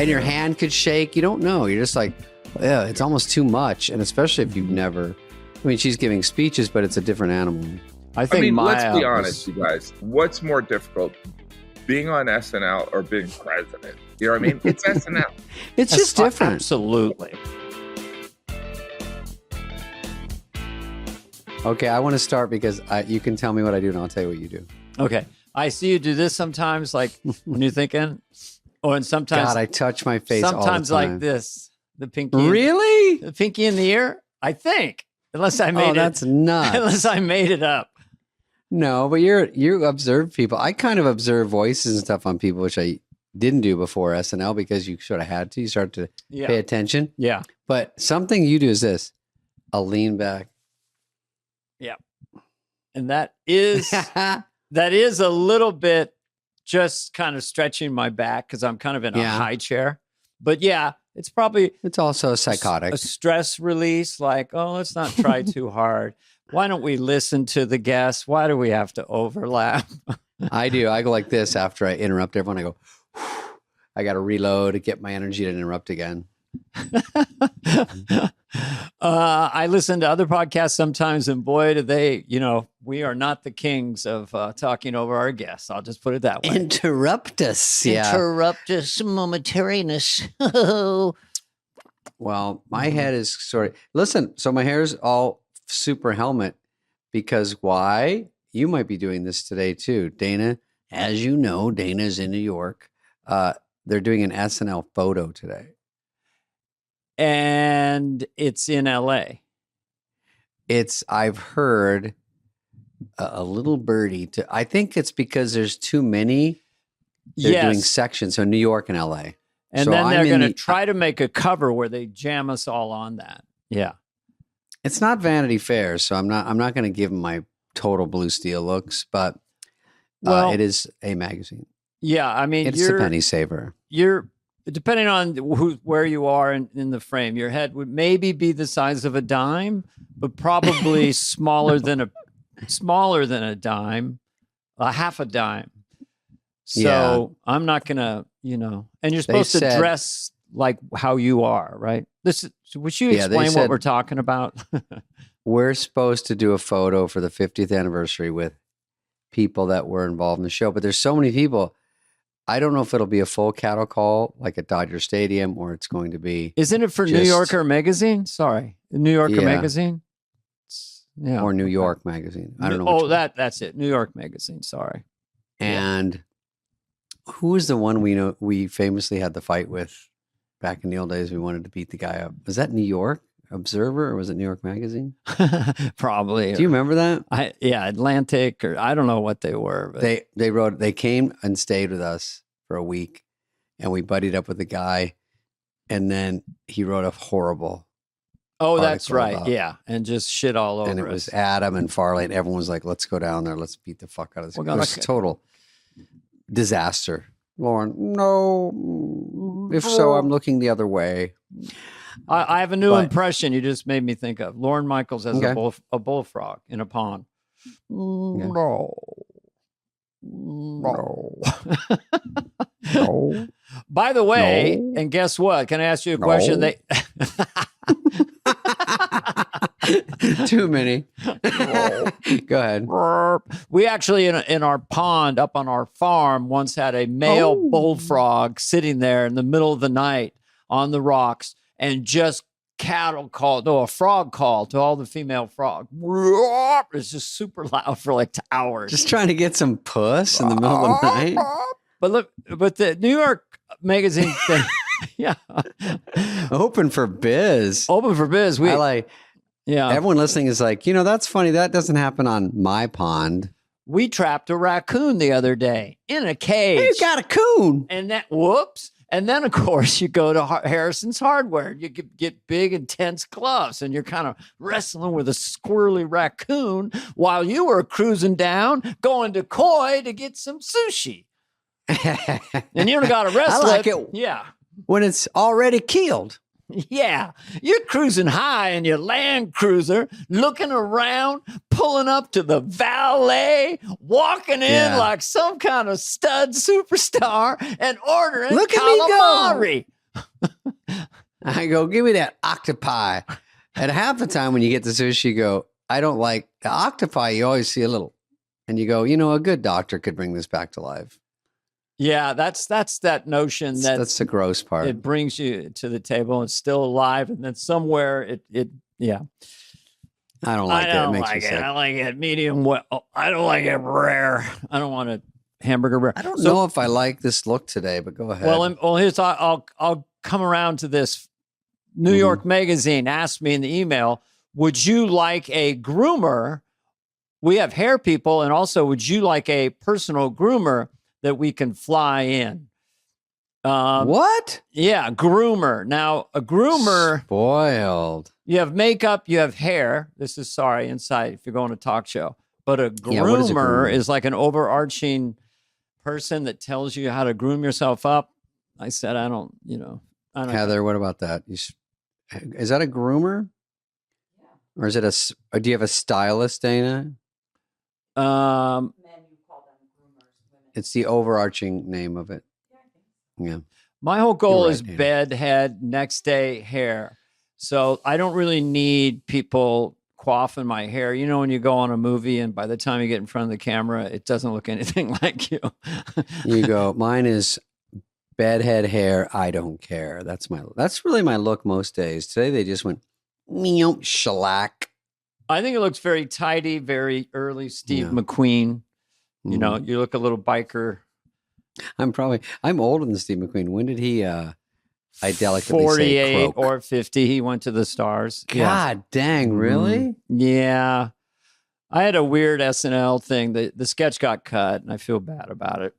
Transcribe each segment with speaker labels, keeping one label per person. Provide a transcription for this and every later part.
Speaker 1: and your hand could shake. You don't know. You're just like, yeah, it's almost too much. And especially if you've never, I mean, she's giving speeches, but it's a different animal.
Speaker 2: I mean, let's be honest, you guys. What's more difficult, being on SNL or being president? You know what I mean? It's SNL.
Speaker 1: It's just different.
Speaker 3: Absolutely.
Speaker 1: Okay, I want to start because you can tell me what I do and I'll tell you what you do.
Speaker 3: Okay. I see you do this sometimes, like when you're thinking, and sometimes.
Speaker 1: God, I touch my face all the time.
Speaker 3: Sometimes like this, the pinky.
Speaker 1: Really?
Speaker 3: The pinky in the ear, I think. Unless I made it.
Speaker 1: That's nuts.
Speaker 3: Unless I made it up.
Speaker 1: No, but you observe people. I kind of observe voices and stuff on people, which I didn't do before SNL because you sort of had to. You start to pay attention.
Speaker 3: Yeah.
Speaker 1: But something you do is this. I'll lean back.
Speaker 3: Yeah. And that is a little bit just kind of stretching my back because I'm kind of in a high chair. But yeah, it's
Speaker 1: also psychotic.
Speaker 3: A stress release, like, oh, let's not try too hard. Why don't we listen to the guests? Why do we have to overlap?
Speaker 1: I do. I go like this after I interrupt everyone. I go, I got to reload to get my energy to interrupt again.
Speaker 3: I listen to other podcasts sometimes, and boy, do they, we are not the kings of talking over our guests. I'll just put it that way.
Speaker 1: Interrupt us. Yeah.
Speaker 3: Interrupt us momentariness.
Speaker 1: Well, my head is listen, so my hair is all super helmet because why? You might be doing this today too. Dana, as you know, Dana's in New York. They're doing an SNL photo today.
Speaker 3: And it's in LA.
Speaker 1: I've heard a little birdie I think it's because there's too many. They're doing sections. So New York and LA.
Speaker 3: And
Speaker 1: so
Speaker 3: then they're going to try to make a cover where they jam us all on that. Yeah.
Speaker 1: It's not Vanity Fair, so I'm not going to give them my total Blue Steel looks, but it is a magazine.
Speaker 3: Yeah, I mean,
Speaker 1: it's a penny saver.
Speaker 3: You're depending on where you are in the frame. Your head would maybe be the size of a dime, but probably smaller than a dime, half a dime. So I'm not gonna, and you're supposed to dress like how you are, right? Would you explain what we're talking about?
Speaker 1: We're supposed to do a photo for the 50th anniversary with people that were involved in the show, but there's so many people. I don't know if it'll be a full cattle call like at Dodger Stadium or it's going to be.
Speaker 3: Isn't it for New Yorker Magazine? Sorry, New Yorker Magazine. Yeah,
Speaker 1: or New York Magazine. I don't know.
Speaker 3: Oh, that's it. New York Magazine. Sorry.
Speaker 1: And who was the one we famously had the fight with back in the old days? We wanted to beat the guy up. Was that New York Observer or was it New York Magazine?
Speaker 3: Probably.
Speaker 1: Do you remember that?
Speaker 3: Atlantic, or I don't know what they were. But.
Speaker 1: They came and stayed with us for a week, and we buddied up with the guy, and then he wrote a horrible.
Speaker 3: Oh, that's right. Yeah, and just shit all over.
Speaker 1: And it was Adam and Farley, and everyone was like, "Let's go down there. Let's beat the fuck out of this." It was total disaster. Lauren, no. If so, I'm looking the other way.
Speaker 3: I have a new impression you just made me think of. Lorne Michaels as a bullfrog in a pond. No. By the way, and guess what? Can I ask you a question?
Speaker 1: Too many. Go ahead.
Speaker 3: We actually, in our pond up on our farm, once had a male bullfrog sitting there in the middle of the night on the rocks. And just a frog call to all the female frogs. It's just super loud for like hours.
Speaker 1: Just trying to get some puss in the middle of the night.
Speaker 3: But the New York Magazine thing,
Speaker 1: Open for biz. Everyone listening is like, that's funny. That doesn't happen on my pond.
Speaker 3: We trapped a raccoon the other day in a cage.
Speaker 1: Hey, you got a coon.
Speaker 3: And then, of course, you go to Harrison's Hardware. You get big, intense gloves, and you're kind of wrestling with a squirrely raccoon while you were cruising down, going to Koi to get some sushi. And you got to wrestle.
Speaker 1: I like it.
Speaker 3: Yeah.
Speaker 1: When it's already killed.
Speaker 3: Yeah. You're cruising high in your Land Cruiser, looking around, pulling up to the valet, walking in like some kind of stud superstar and ordering calamari.
Speaker 1: I go, give me that octopi. And half the time when you get the sushi, you go, I don't like the octopi. You always see a little, and you go, a good doctor could bring this back to life.
Speaker 3: Yeah, that's that notion
Speaker 1: that's the gross part.
Speaker 3: It brings you to the table. It's still alive, and then somewhere yeah.
Speaker 1: I don't like it. It makes me sick.
Speaker 3: I like it medium well. I don't like it rare. I don't want a hamburger rare.
Speaker 1: I don't know if I like this look today, but go ahead.
Speaker 3: Well, here's I'll come around to this. New York Magazine asked me in the email, would you like a groomer? We have hair people, and also, would you like a personal groomer that we can fly in?
Speaker 1: What?
Speaker 3: Yeah, groomer. Now, a groomer.
Speaker 1: Spoiled.
Speaker 3: You have makeup, you have hair. This is inside if you're going to a talk show. But a groomer is like an overarching person that tells you how to groom yourself up. I said, I don't.
Speaker 1: Heather, what about that? Is that a groomer? Or is it or do you have a stylist, Dana?
Speaker 4: Men, you call them groomers. Women.
Speaker 1: It's the overarching name of it. Yeah.
Speaker 3: My whole goal is bed, head, next day hair. So I don't really need people coiffing my hair. When you go on a movie and by the time you get in front of the camera, it doesn't look anything like you.
Speaker 1: You go, mine is bedhead hair. I don't care. That's really my look most days. Today they just went shellac.
Speaker 3: I think it looks very tidy, very early Steve McQueen. You look a little biker.
Speaker 1: I'm older than Steve McQueen. When did he I delicately
Speaker 3: 48
Speaker 1: say croak.
Speaker 3: Or 50. He went to the stars.
Speaker 1: God dang, really?
Speaker 3: Yeah. I had a weird SNL thing. The sketch got cut, and I feel bad about it.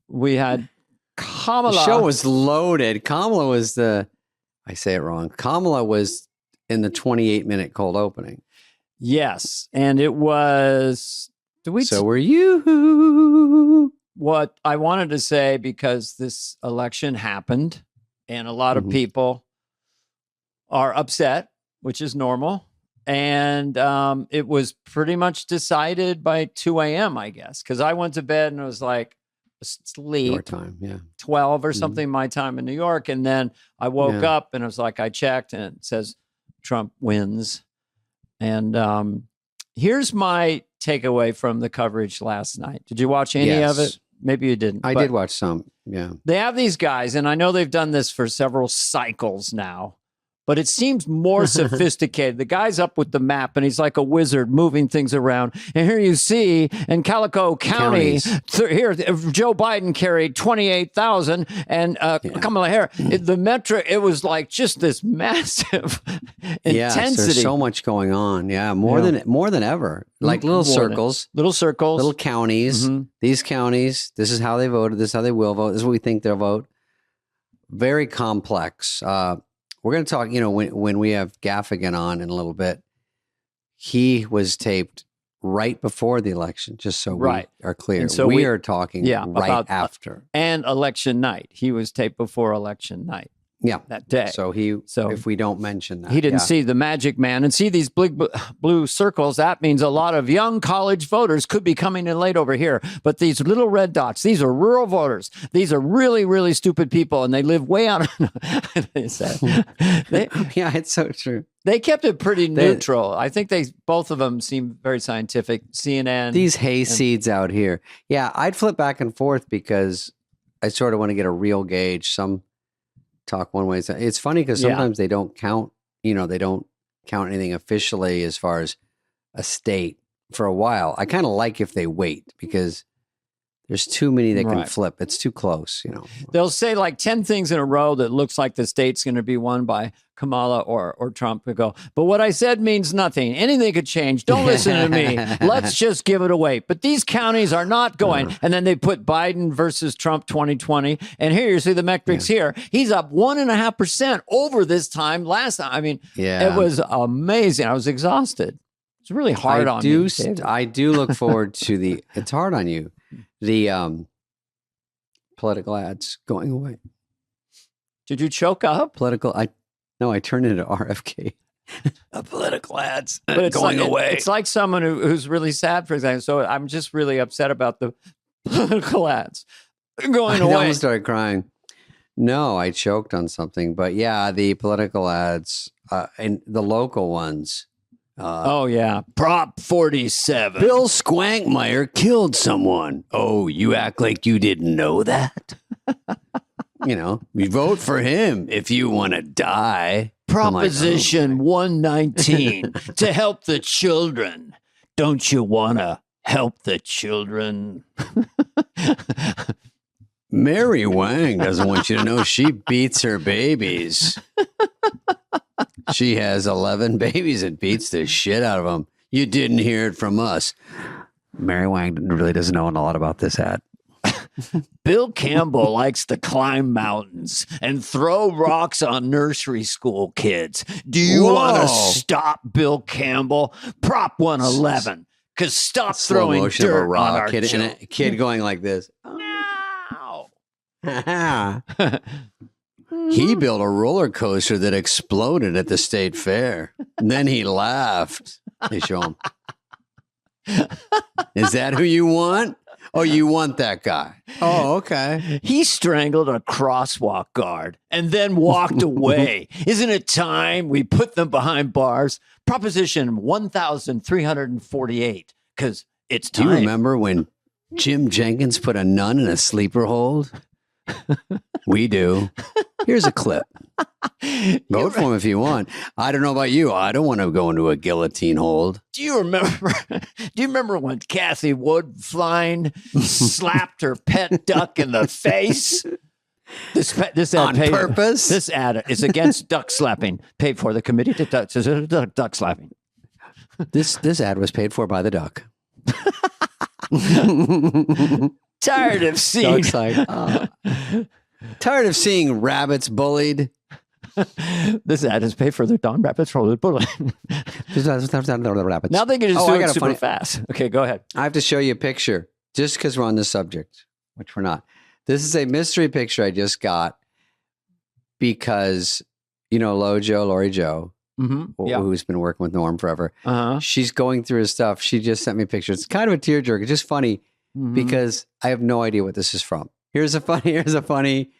Speaker 3: We had Kamala.
Speaker 1: The show was loaded. Kamala was I say it wrong. Kamala was in the 28-minute cold opening.
Speaker 3: Yes. And it was...
Speaker 1: So were you.
Speaker 3: What I wanted to say, because this election happened, and a lot of people are upset, which is normal. And it was pretty much decided by 2 a.m., I guess, because I went to bed and it was like sleep.
Speaker 1: Your time, yeah.
Speaker 3: 12 or something, my time in New York. And then I woke up and it was like, I checked and it says Trump wins. And here's my takeaway from the coverage last night. Did you watch any of it? Maybe you didn't.
Speaker 1: I did watch some, yeah.
Speaker 3: They have these guys, and I know they've done this for several cycles now, but it seems more sophisticated. The guy's up with the map, and he's like a wizard moving things around. And here you see in Calico County, here Joe Biden carried 28,000, and Kamala Harris. The metro, it was like just this massive intensity.
Speaker 1: Yes, there's so much going on. Yeah, more than ever. Like little circles, little counties. These counties. This is how they voted. This is how they will vote. This is what we think they'll vote. Very complex. We're going to talk, when we have Gaffigan on in a little bit, he was taped right before the election, just so we are clear. And so we are talking right after.
Speaker 3: And election night. He was taped before election night.
Speaker 1: Yeah.
Speaker 3: That day.
Speaker 1: So if we don't mention that.
Speaker 3: He didn't see the magic man and see these big blue circles. That means a lot of young college voters could be coming in late over here. But these little red dots, these are rural voters. These are really, really stupid people, and they live way out. They said.
Speaker 1: Yeah, it's so true.
Speaker 3: They kept it pretty neutral. I think both of them seem very scientific. CNN.
Speaker 1: These hayseeds out here. Yeah, I'd flip back and forth because I sort of want to get a real gauge. Some talk one way. It's funny because sometimes they don't count, they don't count anything officially as far as a state for a while. I kind of like if they wait because there's too many that can flip. It's too close,
Speaker 3: They'll say like 10 things in a row that looks like the state's going to be won by Kamala or Trump. We go, but what I said means nothing. Anything could change. Don't listen to me. Let's just give it away. But these counties are not going. And then they put Biden versus Trump 2020. And here you see the metrics here. He's up 1.5% over this time last time. I mean, it was amazing. I was exhausted. It's really hard on me.
Speaker 1: I do look forward to it's hard on you. The political ads going away.
Speaker 3: Did you choke up?
Speaker 1: I turned into RFK. Political ads
Speaker 3: going away. It's like someone who's really sad, for example. So I'm just really upset about the political ads going away.
Speaker 1: I almost started crying. No, I choked on something, but yeah, the political ads and the local ones.
Speaker 3: Oh yeah, Prop 47.
Speaker 1: Bill Squankmeyer killed someone. Oh, you act like you didn't know that? You vote for him if you want to die.
Speaker 3: Proposition 119 to help the children. Don't you want to help the children?
Speaker 1: Mary Wang doesn't want you to know she beats her babies. She has 11 babies and beats the shit out of them. You didn't hear it from us. Mary Wang really doesn't know a lot about this ad.
Speaker 3: Bill Campbell likes to climb mountains and throw rocks on nursery school kids. Do you want to stop Bill Campbell? Prop 111. Because stop throwing
Speaker 1: motion
Speaker 3: dirt
Speaker 1: of a rock
Speaker 3: on our
Speaker 1: and
Speaker 3: children.
Speaker 1: a kid going like this.
Speaker 3: Ow.
Speaker 1: He built a roller coaster that exploded at the state fair. And then he laughed. They show him. Is that who you want? Oh, you want that guy. Oh, okay.
Speaker 3: He strangled a crosswalk guard and then walked away. Isn't it time we put them behind bars? Proposition 1348, because it's time.
Speaker 1: Do you remember when Jim Jenkins put a nun in a sleeper hold? We do. Here's a clip. Vote for him if you want. I don't know about you. I don't want to go into a guillotine hold.
Speaker 3: Do you remember when Kathy Woodfline slapped her pet duck in the face? This ad
Speaker 1: on purpose?
Speaker 3: This ad is against duck slapping. Paid for the committee to duck slapping.
Speaker 1: This ad was paid for by the duck.
Speaker 3: Tired of seeing
Speaker 1: tired of seeing rabbits bullied.
Speaker 3: This ad is paid for the Don Rabbits Roller Bullet. Now they can just do it super fast. Okay, go ahead.
Speaker 1: I have to show you a picture just because we're on this subject, which we're not. This is a mystery picture I just got because, Lori Jo, who's been working with Norm forever. She's going through his stuff. She just sent me a picture. It's kind of a tearjerker. It's just funny because I have no idea what this is from. Here's a funny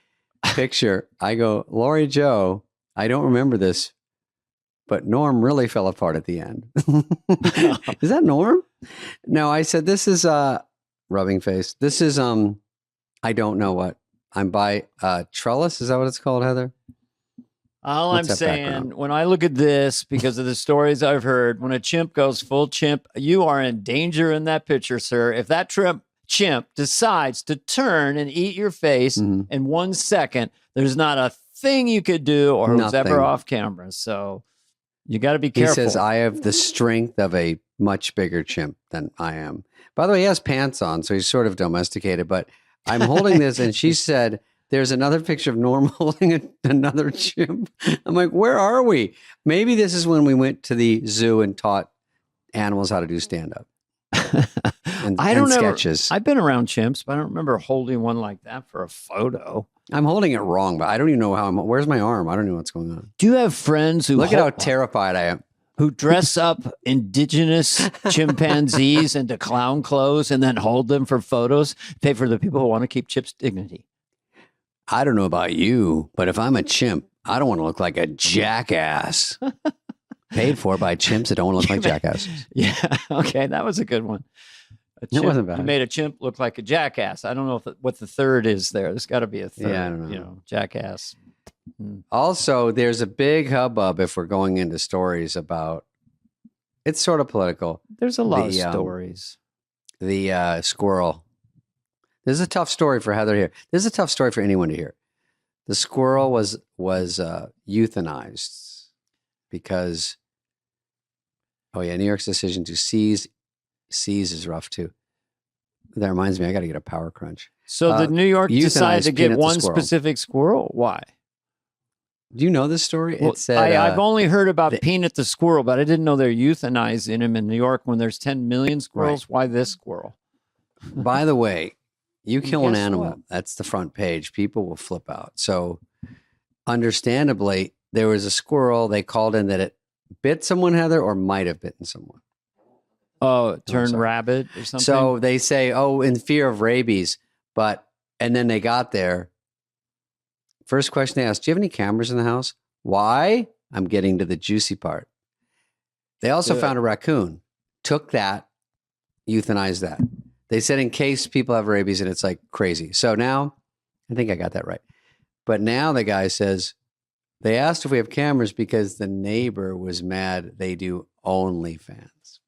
Speaker 1: picture. I go, Lori Jo, I don't remember this, but Norm really fell apart at the end. Is that Norm? No, I said, this is rubbing face. This is, I don't know what. I'm by Trellis. Is that what it's called, Heather?
Speaker 3: All I'm saying, when I look at this, because of the stories I've heard, when a chimp goes full chimp, you are in danger in that picture, sir. If that chimp decides to turn and eat your face in 1 second, there's not a thing you could do or who's ever off camera. So you got to be careful.
Speaker 1: He says, I have the strength of a much bigger chimp than I am. By the way, he has pants on, so he's sort of domesticated, but I'm holding this, and she said, there's another picture of Norm holding another chimp. I'm like, where are we? Maybe this is when we went to the zoo and taught animals how to do stand-up. And sketches.
Speaker 3: I've been around chimps, but I don't remember holding one like that for a photo.
Speaker 1: I'm holding it wrong, but I don't even know how where's my arm? I don't know what's going on.
Speaker 3: Do you have friends who
Speaker 1: look at how terrified I am?
Speaker 3: Who dress up indigenous chimpanzees into clown clothes and then hold them for photos, pay for the people who want to keep Chip's dignity?
Speaker 1: I don't know about you, but if I'm a chimp, I don't want to look like a jackass. Paid for by chimps that don't want to look like jackasses.
Speaker 3: Yeah, okay, that was a good one.
Speaker 1: It wasn't bad.
Speaker 3: You made a chimp look like a jackass. I don't know what the third is there. There's got to be a third.
Speaker 1: Yeah, I don't know.
Speaker 3: Jackass.
Speaker 1: Also, there's a big hubbub if we're going into stories about. It's sort of political.
Speaker 3: There's a lot of stories.
Speaker 1: The squirrel. This is a tough story for Heather here. This is a tough story for anyone to hear. The squirrel was euthanized because. Oh yeah, New York's decision to seize is rough too. That reminds me, I got to get a power crunch.
Speaker 3: So the New York decided to get one specific squirrel. Why?
Speaker 1: Do you know this story?
Speaker 3: Well, it said, I've only heard about Peanut the Squirrel, but I didn't know they're euthanizing him in New York when there's 10 million squirrels. Right. Why this squirrel?
Speaker 1: By the way, you kill an animal, that's the front page. People will flip out. So understandably, there was a squirrel. They called in that it bit someone, Heather, or might have bitten someone.
Speaker 3: Oh, it turned rabid or something?
Speaker 1: So they say, in fear of rabies. And then they got there. First question they asked, do you have any cameras in the house? Why? I'm getting to the juicy part. They also found a raccoon, took that, euthanized that. They said in case people have rabies, and it's like crazy. So now, I think I got that right. But now the guy says, they asked if we have cameras because the neighbor was mad they do OnlyFans.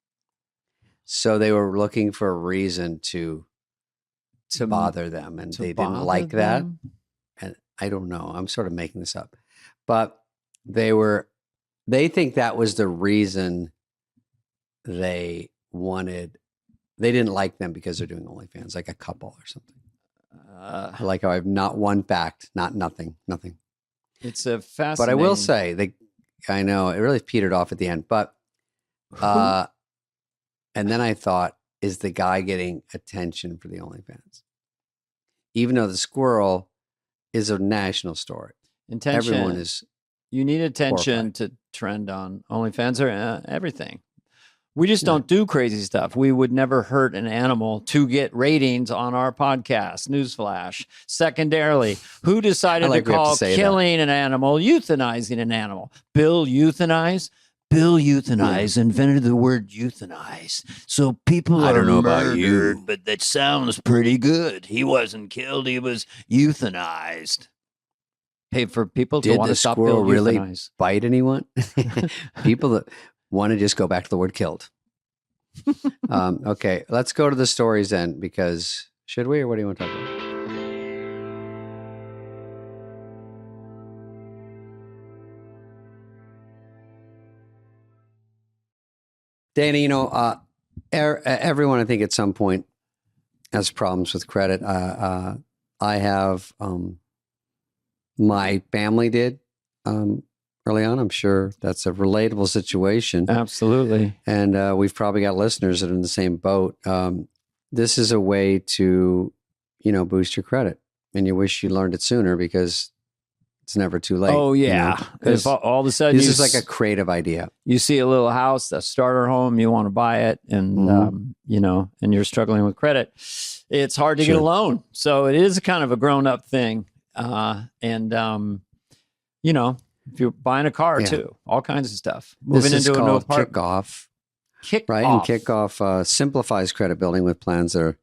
Speaker 1: So they were looking for a reason to bother them, and they didn't like that. And I don't know. I'm sort of making this up. But they think that was the reason they didn't like them because they're doing OnlyFans, like a couple or something. I like how I have not one fact, nothing.
Speaker 3: It's a fascinating.
Speaker 1: But I will say, I know it really petered off at the end. But and then I thought, is the guy getting attention for the OnlyFans? Even though the squirrel is a national story, everyone is.
Speaker 3: You need attention to trend on OnlyFans or everything. We just don't do crazy stuff. We would never hurt an animal to get ratings on our podcast. Newsflash. Secondarily, who decided to call killing an animal euthanizing an animal? Bill Euthanize? Bill Euthanize invented the word euthanize. So people are murdered, but that sounds pretty good. He wasn't killed. He was euthanized. Hey, for people to want to stop Bill
Speaker 1: really
Speaker 3: euthanize.
Speaker 1: Bite anyone? People that want to just go back to the word killed. Okay, let's go to the stories then, because should we, or what do you want to talk about? Dana, everyone I think at some point has problems with credit. I have, my family did early on. I'm sure that's a relatable situation.
Speaker 3: Absolutely.
Speaker 1: And we've probably got listeners that are in the same boat. This is a way to, boost your credit. And you wish you learned it sooner because it's never too late.
Speaker 3: Oh, yeah. If all of a sudden
Speaker 1: this is like a creative idea.
Speaker 3: You see a little house, a starter home, you want to buy it, and and you're struggling with credit. It's hard to get a loan. So it is kind of a grown-up thing. If you're buying a car too, all kinds of stuff. Moving
Speaker 1: this
Speaker 3: into
Speaker 1: is
Speaker 3: a new
Speaker 1: called
Speaker 3: apartment.
Speaker 1: Kickoff. And Kickoff simplifies credit building with plans that are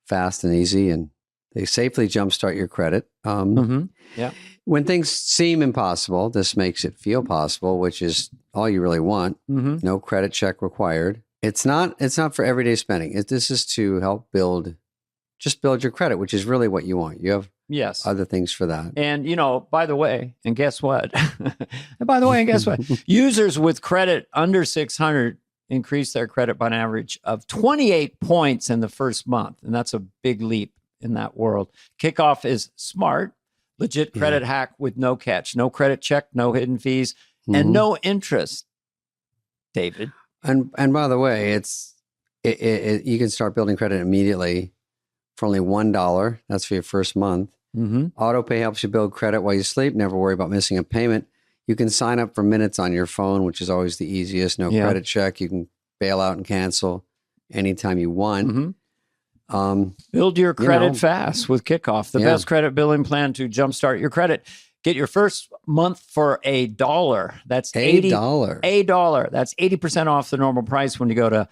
Speaker 1: fast and easy, and they safely jumpstart your credit. When things seem impossible, this makes it feel possible, which is all you really want. No credit check required. It's not for everyday spending. This is to help build your credit, which is really what you want. You have other things for that.
Speaker 3: And, by the way, and guess what? Users with credit under 600 increase their credit by an average of 28 points in the first month. And that's a big leap in that world. Kickoff is smart, legit credit hack with no catch, no credit check, no hidden fees, and no interest, David.
Speaker 1: And by the way, you can start building credit immediately for only $1. That's for your first month. AutoPay helps you build credit while you sleep. Never worry about missing a payment. You can sign up for minutes on your phone, which is always the easiest. No credit check. You can bail out and cancel anytime you want.
Speaker 3: Build your credit fast with Kickoff, the best credit building plan to jumpstart your credit. Get your first month for $1. That's $80. That's 80% off the normal price when you go to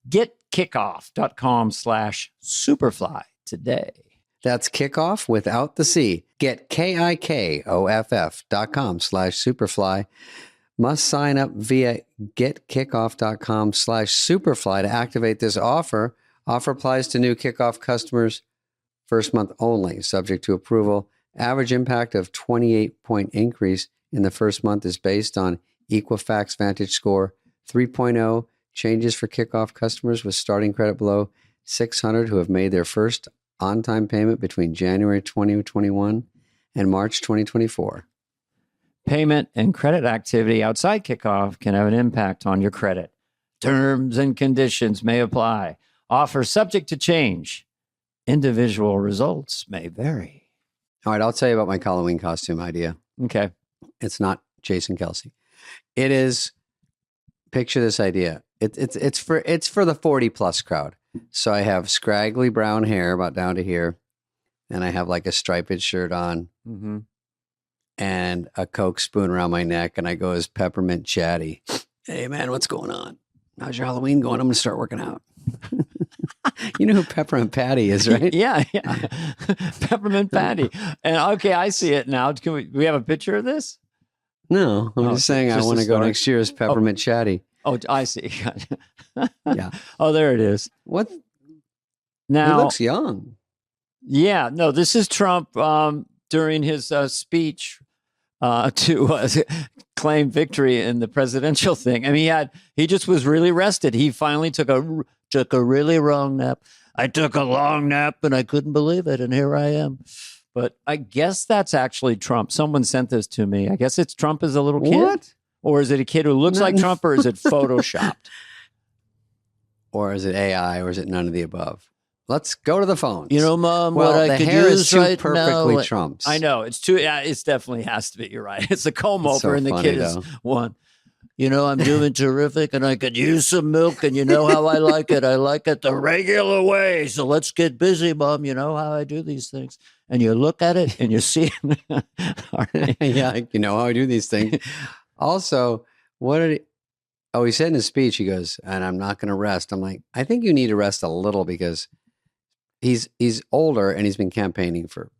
Speaker 3: getkickoff.com/superfly today.
Speaker 1: That's Kickoff without the C. Get KIKOFF.com/superfly. Must sign up via getkickoff.com/superfly to activate this offer. Offer applies to new Kickoff customers first month only, subject to approval. Average impact of 28-point increase in the first month is based on Equifax Vantage Score 3.0. Changes for Kickoff customers with starting credit below 600 who have made their first on-time payment between January 2021 and March 2024.
Speaker 3: Payment and credit activity outside Kickoff can have an impact on your credit. Terms and conditions may apply. Offer subject to change. Individual results may vary.
Speaker 1: All right, I'll tell you about my Halloween costume idea.
Speaker 3: Okay.
Speaker 1: It's not Jason Kelce. It is, picture this idea. It's for the 40+ crowd. So I have scraggly brown hair about down to here, and I have like a striped shirt on, and a Coke spoon around my neck, and I go as Peppermint Chatty. Hey, man, what's going on? How's your Halloween going? I'm going to start working out. You know who Peppermint Patty is, right?
Speaker 3: Yeah. Peppermint Patty. And okay, I see it now. Can we have a picture of this?
Speaker 1: No, I'm just saying I want to go next year as Peppermint Chatty.
Speaker 3: Oh, I see.
Speaker 1: Yeah.
Speaker 3: Oh, there it is.
Speaker 1: What?
Speaker 3: Now,
Speaker 1: he looks young.
Speaker 3: Yeah, no, this is Trump during his speech to claim victory in the presidential thing. I mean, he just was really rested. He finally took a really wrong nap. I took a long nap and I couldn't believe it, and here I am. But I guess that's actually Trump. Someone sent this to me. I guess it's Trump as a little kid.
Speaker 1: What?
Speaker 3: Or is it a kid who looks like Trump, or is it photoshopped?
Speaker 1: Or is it AI, or is it none of the above? Let's go to the phones.
Speaker 3: You know, Mom,
Speaker 1: well,
Speaker 3: what I could use right
Speaker 1: perfectly
Speaker 3: now.
Speaker 1: Trump's.
Speaker 3: I know it's too. Yeah, it definitely has to be. You're right. It's a comb over,
Speaker 1: so
Speaker 3: and the
Speaker 1: funny,
Speaker 3: kid is one. You know, I'm doing terrific, and I could use some milk, and you know how I like it. I like it the regular way. So let's get busy, Mom. You know how I do these things, and you look at it, and you see.
Speaker 1: Yeah, you know how I do these things. Also, what did he? Oh, he said in his speech, he goes, "And I'm not going to rest." I'm like, I think you need to rest a little because he's older and he's been campaigning for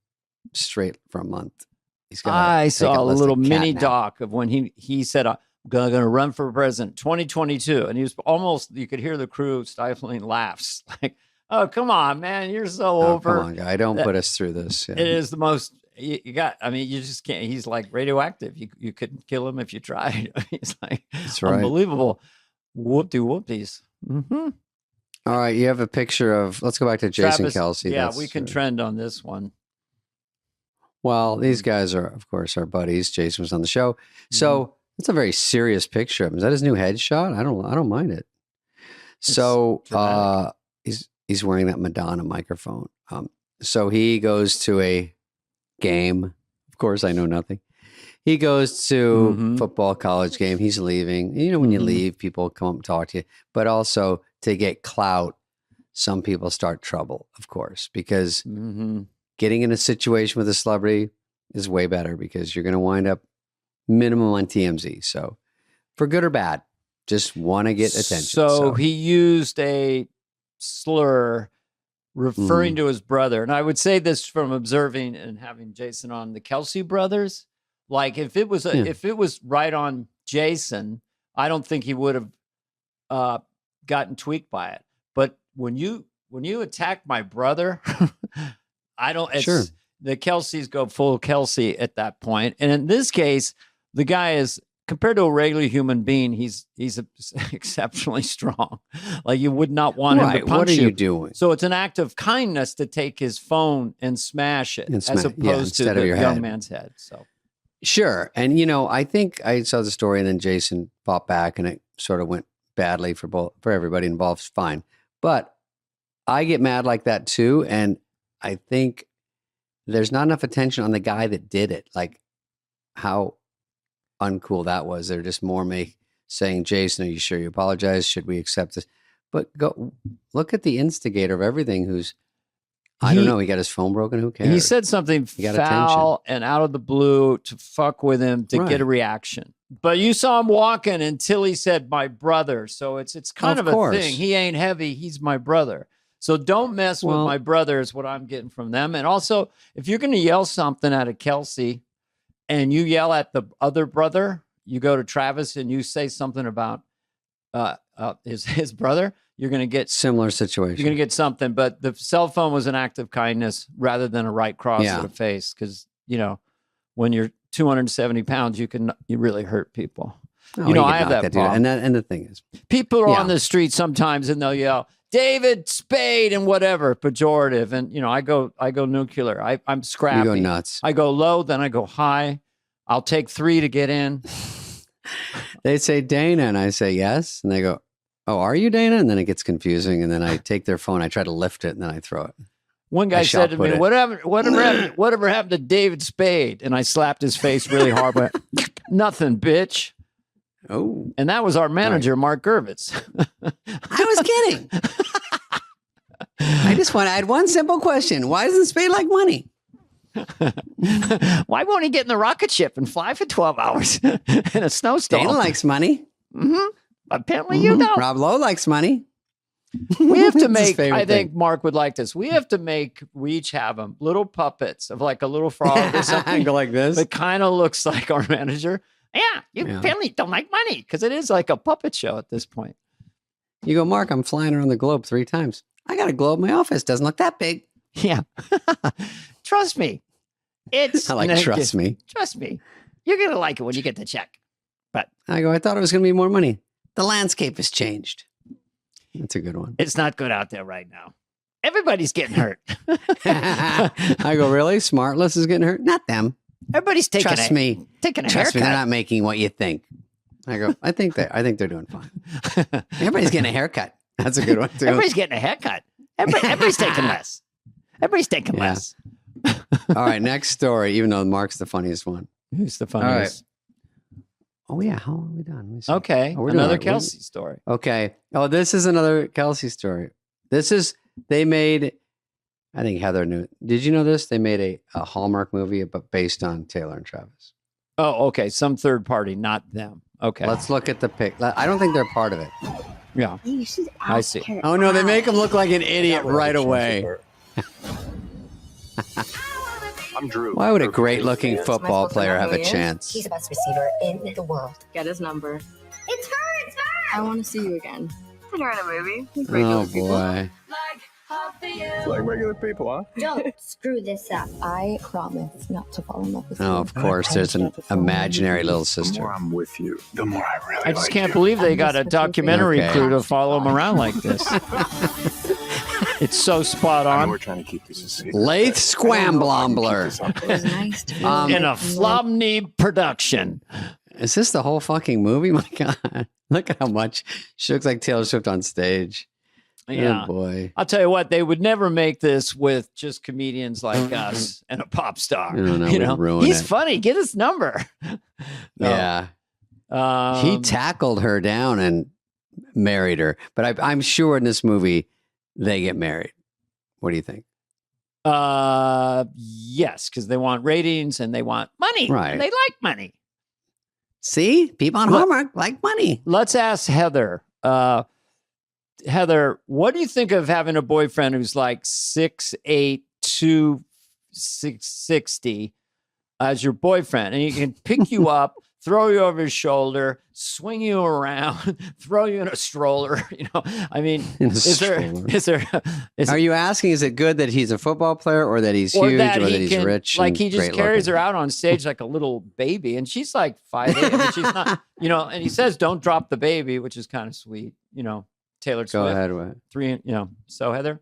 Speaker 1: a month.
Speaker 3: I saw a little mini doc of when he said, I'm going to run for president 2022. And he was almost, you could hear the crew stifling laughs. Like, oh, come on, man. You're so over.
Speaker 1: Come on, guy. Don't put us through this. Yeah.
Speaker 3: It is the most, you just can't, he's like radioactive. You couldn't kill him if you tried. He's like,
Speaker 1: that's right.
Speaker 3: Unbelievable. Whoop-de-whoopties. Mm-hmm.
Speaker 1: All right, you have a picture of, let's go back to Jason Kelce.
Speaker 3: Yeah, we can trend on this one.
Speaker 1: Well, these guys are, of course, our buddies. Jason was on the show. So it's a very serious picture of him. Is that his new headshot? I don't mind it. So he's wearing that Madonna microphone. So he goes to a game. Of course, I know nothing. He goes to football college game. He's leaving. You know, when you leave, people come up and talk to you. But also to get clout, some people start trouble, of course, because getting in a situation with a celebrity is way better because you're going to wind up minimum on TMZ. So for good or bad, just want to get attention.
Speaker 3: So he used a slur referring to his brother. And I would say this from observing and having Jason on the Kelce brothers. Like if it was right on Jason, I don't think he would have gotten tweaked by it. But when you attack my brother, I don't. Sure. The Kelces go full Kelce at that point. And in this case, the guy is, compared to a regular human being, he's exceptionally strong. Like you would not want him to punch you.
Speaker 1: What are you doing?
Speaker 3: So it's an act of kindness to take his phone and smash it, as opposed to the young man's head. So
Speaker 1: sure. And you know, I think I saw the story, and then Jason fought back, and it sort of went badly for everybody involved. Fine, but I get mad like that too, and I think there's not enough attention on the guy that did it. Like how uncool that was. They're just more saying, Jason, are you sure you apologize? Should we accept this? But go look at the instigator of everything I don't know. He got his phone broken. Who cares?
Speaker 3: He said something foul and out of the blue to fuck with him to get a reaction. But you saw him walking until he said, my brother. So it's kind of a thing. He ain't heavy. He's my brother. So don't mess with my brother is what I'm getting from them. And also, if you're going to yell something at a Kelce and you yell at the other brother, you go to Travis and you say something about his brother, you're going to get
Speaker 1: similar situation.
Speaker 3: You're going to get something. But the cell phone was an act of kindness rather than a right cross to the face. Because, you know, when you're 270 pounds, you really hurt people. Oh, I have that problem.
Speaker 1: And the thing is,
Speaker 3: people are on the street sometimes and they'll yell, David, Spade, and whatever, pejorative. And, you know, I go nuclear. I'm scrappy.
Speaker 1: You go nuts.
Speaker 3: I go low, then I go high. I'll take 3 to get in.
Speaker 1: They say Dana, and I say yes. And they go, oh, are you Dana? And then it gets confusing. And then I take their phone, I try to lift it, and then I throw it.
Speaker 3: One guy said to me, whatever happened to David Spade? And I slapped his face really hard. But nothing, bitch.
Speaker 1: Oh.
Speaker 3: And that was our manager, Mark Gervitz.
Speaker 1: I was kidding. I had one simple question. Why doesn't Spade like money?
Speaker 3: Why won't he get in the rocket ship and fly for 12 hours in a snowstorm?
Speaker 1: Dana likes money.
Speaker 3: Mm-hmm. Apparently you don't.
Speaker 1: Rob Lowe likes money.
Speaker 3: We have to
Speaker 1: It's his
Speaker 3: make,
Speaker 1: favorite
Speaker 3: I think
Speaker 1: thing.
Speaker 3: Mark would like this. We have to make, we each have them, little puppets of like a little frog or something.
Speaker 1: Go like this.
Speaker 3: That kind of looks like our manager. Yeah, you
Speaker 1: Yeah.
Speaker 3: apparently don't like money because it is like a puppet show at this point.
Speaker 1: You go, Mark, I'm flying around the globe 3 times. I got a globe in my office. Doesn't look that big.
Speaker 3: Yeah. Trust me. It's
Speaker 1: I like trust me.
Speaker 3: Trust me. You're going to like it when you get the check.
Speaker 1: I go, I thought it was going to be more money. The landscape has changed. That's a good one.
Speaker 3: It's not good out there right now. Everybody's getting hurt.
Speaker 1: I go, really? Smartless is getting hurt? Not them.
Speaker 3: Everybody's taking
Speaker 1: Trust me.
Speaker 3: taking a
Speaker 1: Trust me, they're
Speaker 3: haircut.
Speaker 1: not making what you think. I go, I think they're doing fine. Everybody's getting a haircut. That's a good one too.
Speaker 3: Everybody's getting a haircut. Everybody's taking less. Everybody's taking
Speaker 1: Yeah.
Speaker 3: less.
Speaker 1: All right, next story, even though Mark's the funniest one.
Speaker 3: Who's the
Speaker 1: right.
Speaker 3: funniest?
Speaker 1: Oh, yeah. How long are we done? Let me see.
Speaker 3: Okay.
Speaker 1: Oh, we're doing
Speaker 3: Another
Speaker 1: all right.
Speaker 3: Kelsey story.
Speaker 1: Okay. Oh, this is another Kelsey story. They made, I think Heather knew. Did you know this? They made a Hallmark movie, but based on Taylor and Travis.
Speaker 3: Oh, okay. Some third party, not them. Okay.
Speaker 1: Let's look at the pic. I don't think they're part of it.
Speaker 3: Yeah.
Speaker 5: You should
Speaker 3: I
Speaker 5: ask
Speaker 3: see.
Speaker 5: her
Speaker 1: Oh, no. They
Speaker 5: out.
Speaker 1: make him look like an idiot right away.
Speaker 6: I'm Drew.
Speaker 1: Why would a great looking
Speaker 6: Fan.
Speaker 1: football player have a
Speaker 5: He's
Speaker 1: chance?
Speaker 5: the best receiver in the world.
Speaker 7: Get his number.
Speaker 5: It's her! It's her!
Speaker 7: I want to see you again.
Speaker 5: Put her in a movie.
Speaker 1: Oh, boy.
Speaker 6: Like regular people, huh?
Speaker 5: Don't screw this up. I promise not to fall in love with you.
Speaker 1: Oh, of course. There's an imaginary little
Speaker 6: The more
Speaker 1: sister.
Speaker 6: I'm with you, the more I really
Speaker 3: I just
Speaker 6: like
Speaker 3: can't
Speaker 6: you.
Speaker 3: believe they got a documentary
Speaker 1: Okay.
Speaker 3: crew to follow him around like this. It's so spot
Speaker 6: I know
Speaker 3: on.
Speaker 6: we're trying to keep this a secret.
Speaker 1: Lath
Speaker 6: Keep this
Speaker 1: Scwamblombler.
Speaker 6: up.
Speaker 7: It was nice to meet
Speaker 1: Um,
Speaker 7: you.
Speaker 3: In a Flomney production.
Speaker 1: Is this the whole fucking movie? My God. Look at how much she looks like Taylor Swift on stage.
Speaker 3: Yeah.
Speaker 1: Oh, boy.
Speaker 3: I'll tell you what, they would never make this with just comedians like us and a pop star.
Speaker 1: No, no,
Speaker 3: you
Speaker 1: we'd
Speaker 3: know,
Speaker 1: ruin
Speaker 3: he's
Speaker 1: it.
Speaker 3: funny. Get his number. No.
Speaker 1: Yeah. He
Speaker 3: Um,
Speaker 1: tackled her down and married her. But I'm sure in this movie, they get married. What do you think?
Speaker 3: yes, because they want ratings and they want money.
Speaker 1: Right.
Speaker 3: And they like money.
Speaker 1: See? People on
Speaker 3: Look-
Speaker 1: Hallmark like money.
Speaker 3: Let's ask Heather. Heather, what do you think of having a boyfriend who's like 6'8", 260 as your boyfriend, and he can pick you up, throw you over his shoulder, swing you around, throw you in a stroller? You know, I mean,
Speaker 1: In a
Speaker 3: is there
Speaker 1: Are you asking, is it good that he's a football player or that he's huge or that he's rich?
Speaker 3: like
Speaker 1: and
Speaker 3: he just
Speaker 1: great
Speaker 3: carries
Speaker 1: looking?
Speaker 3: her out on stage like a little baby, and she's like 5'8". I mean, she's not, you know, and he says, "Don't drop the baby," which is kind of sweet, you know. Taylor
Speaker 1: Go
Speaker 3: Swift,
Speaker 1: ahead. With.
Speaker 3: 3, you know. So Heather,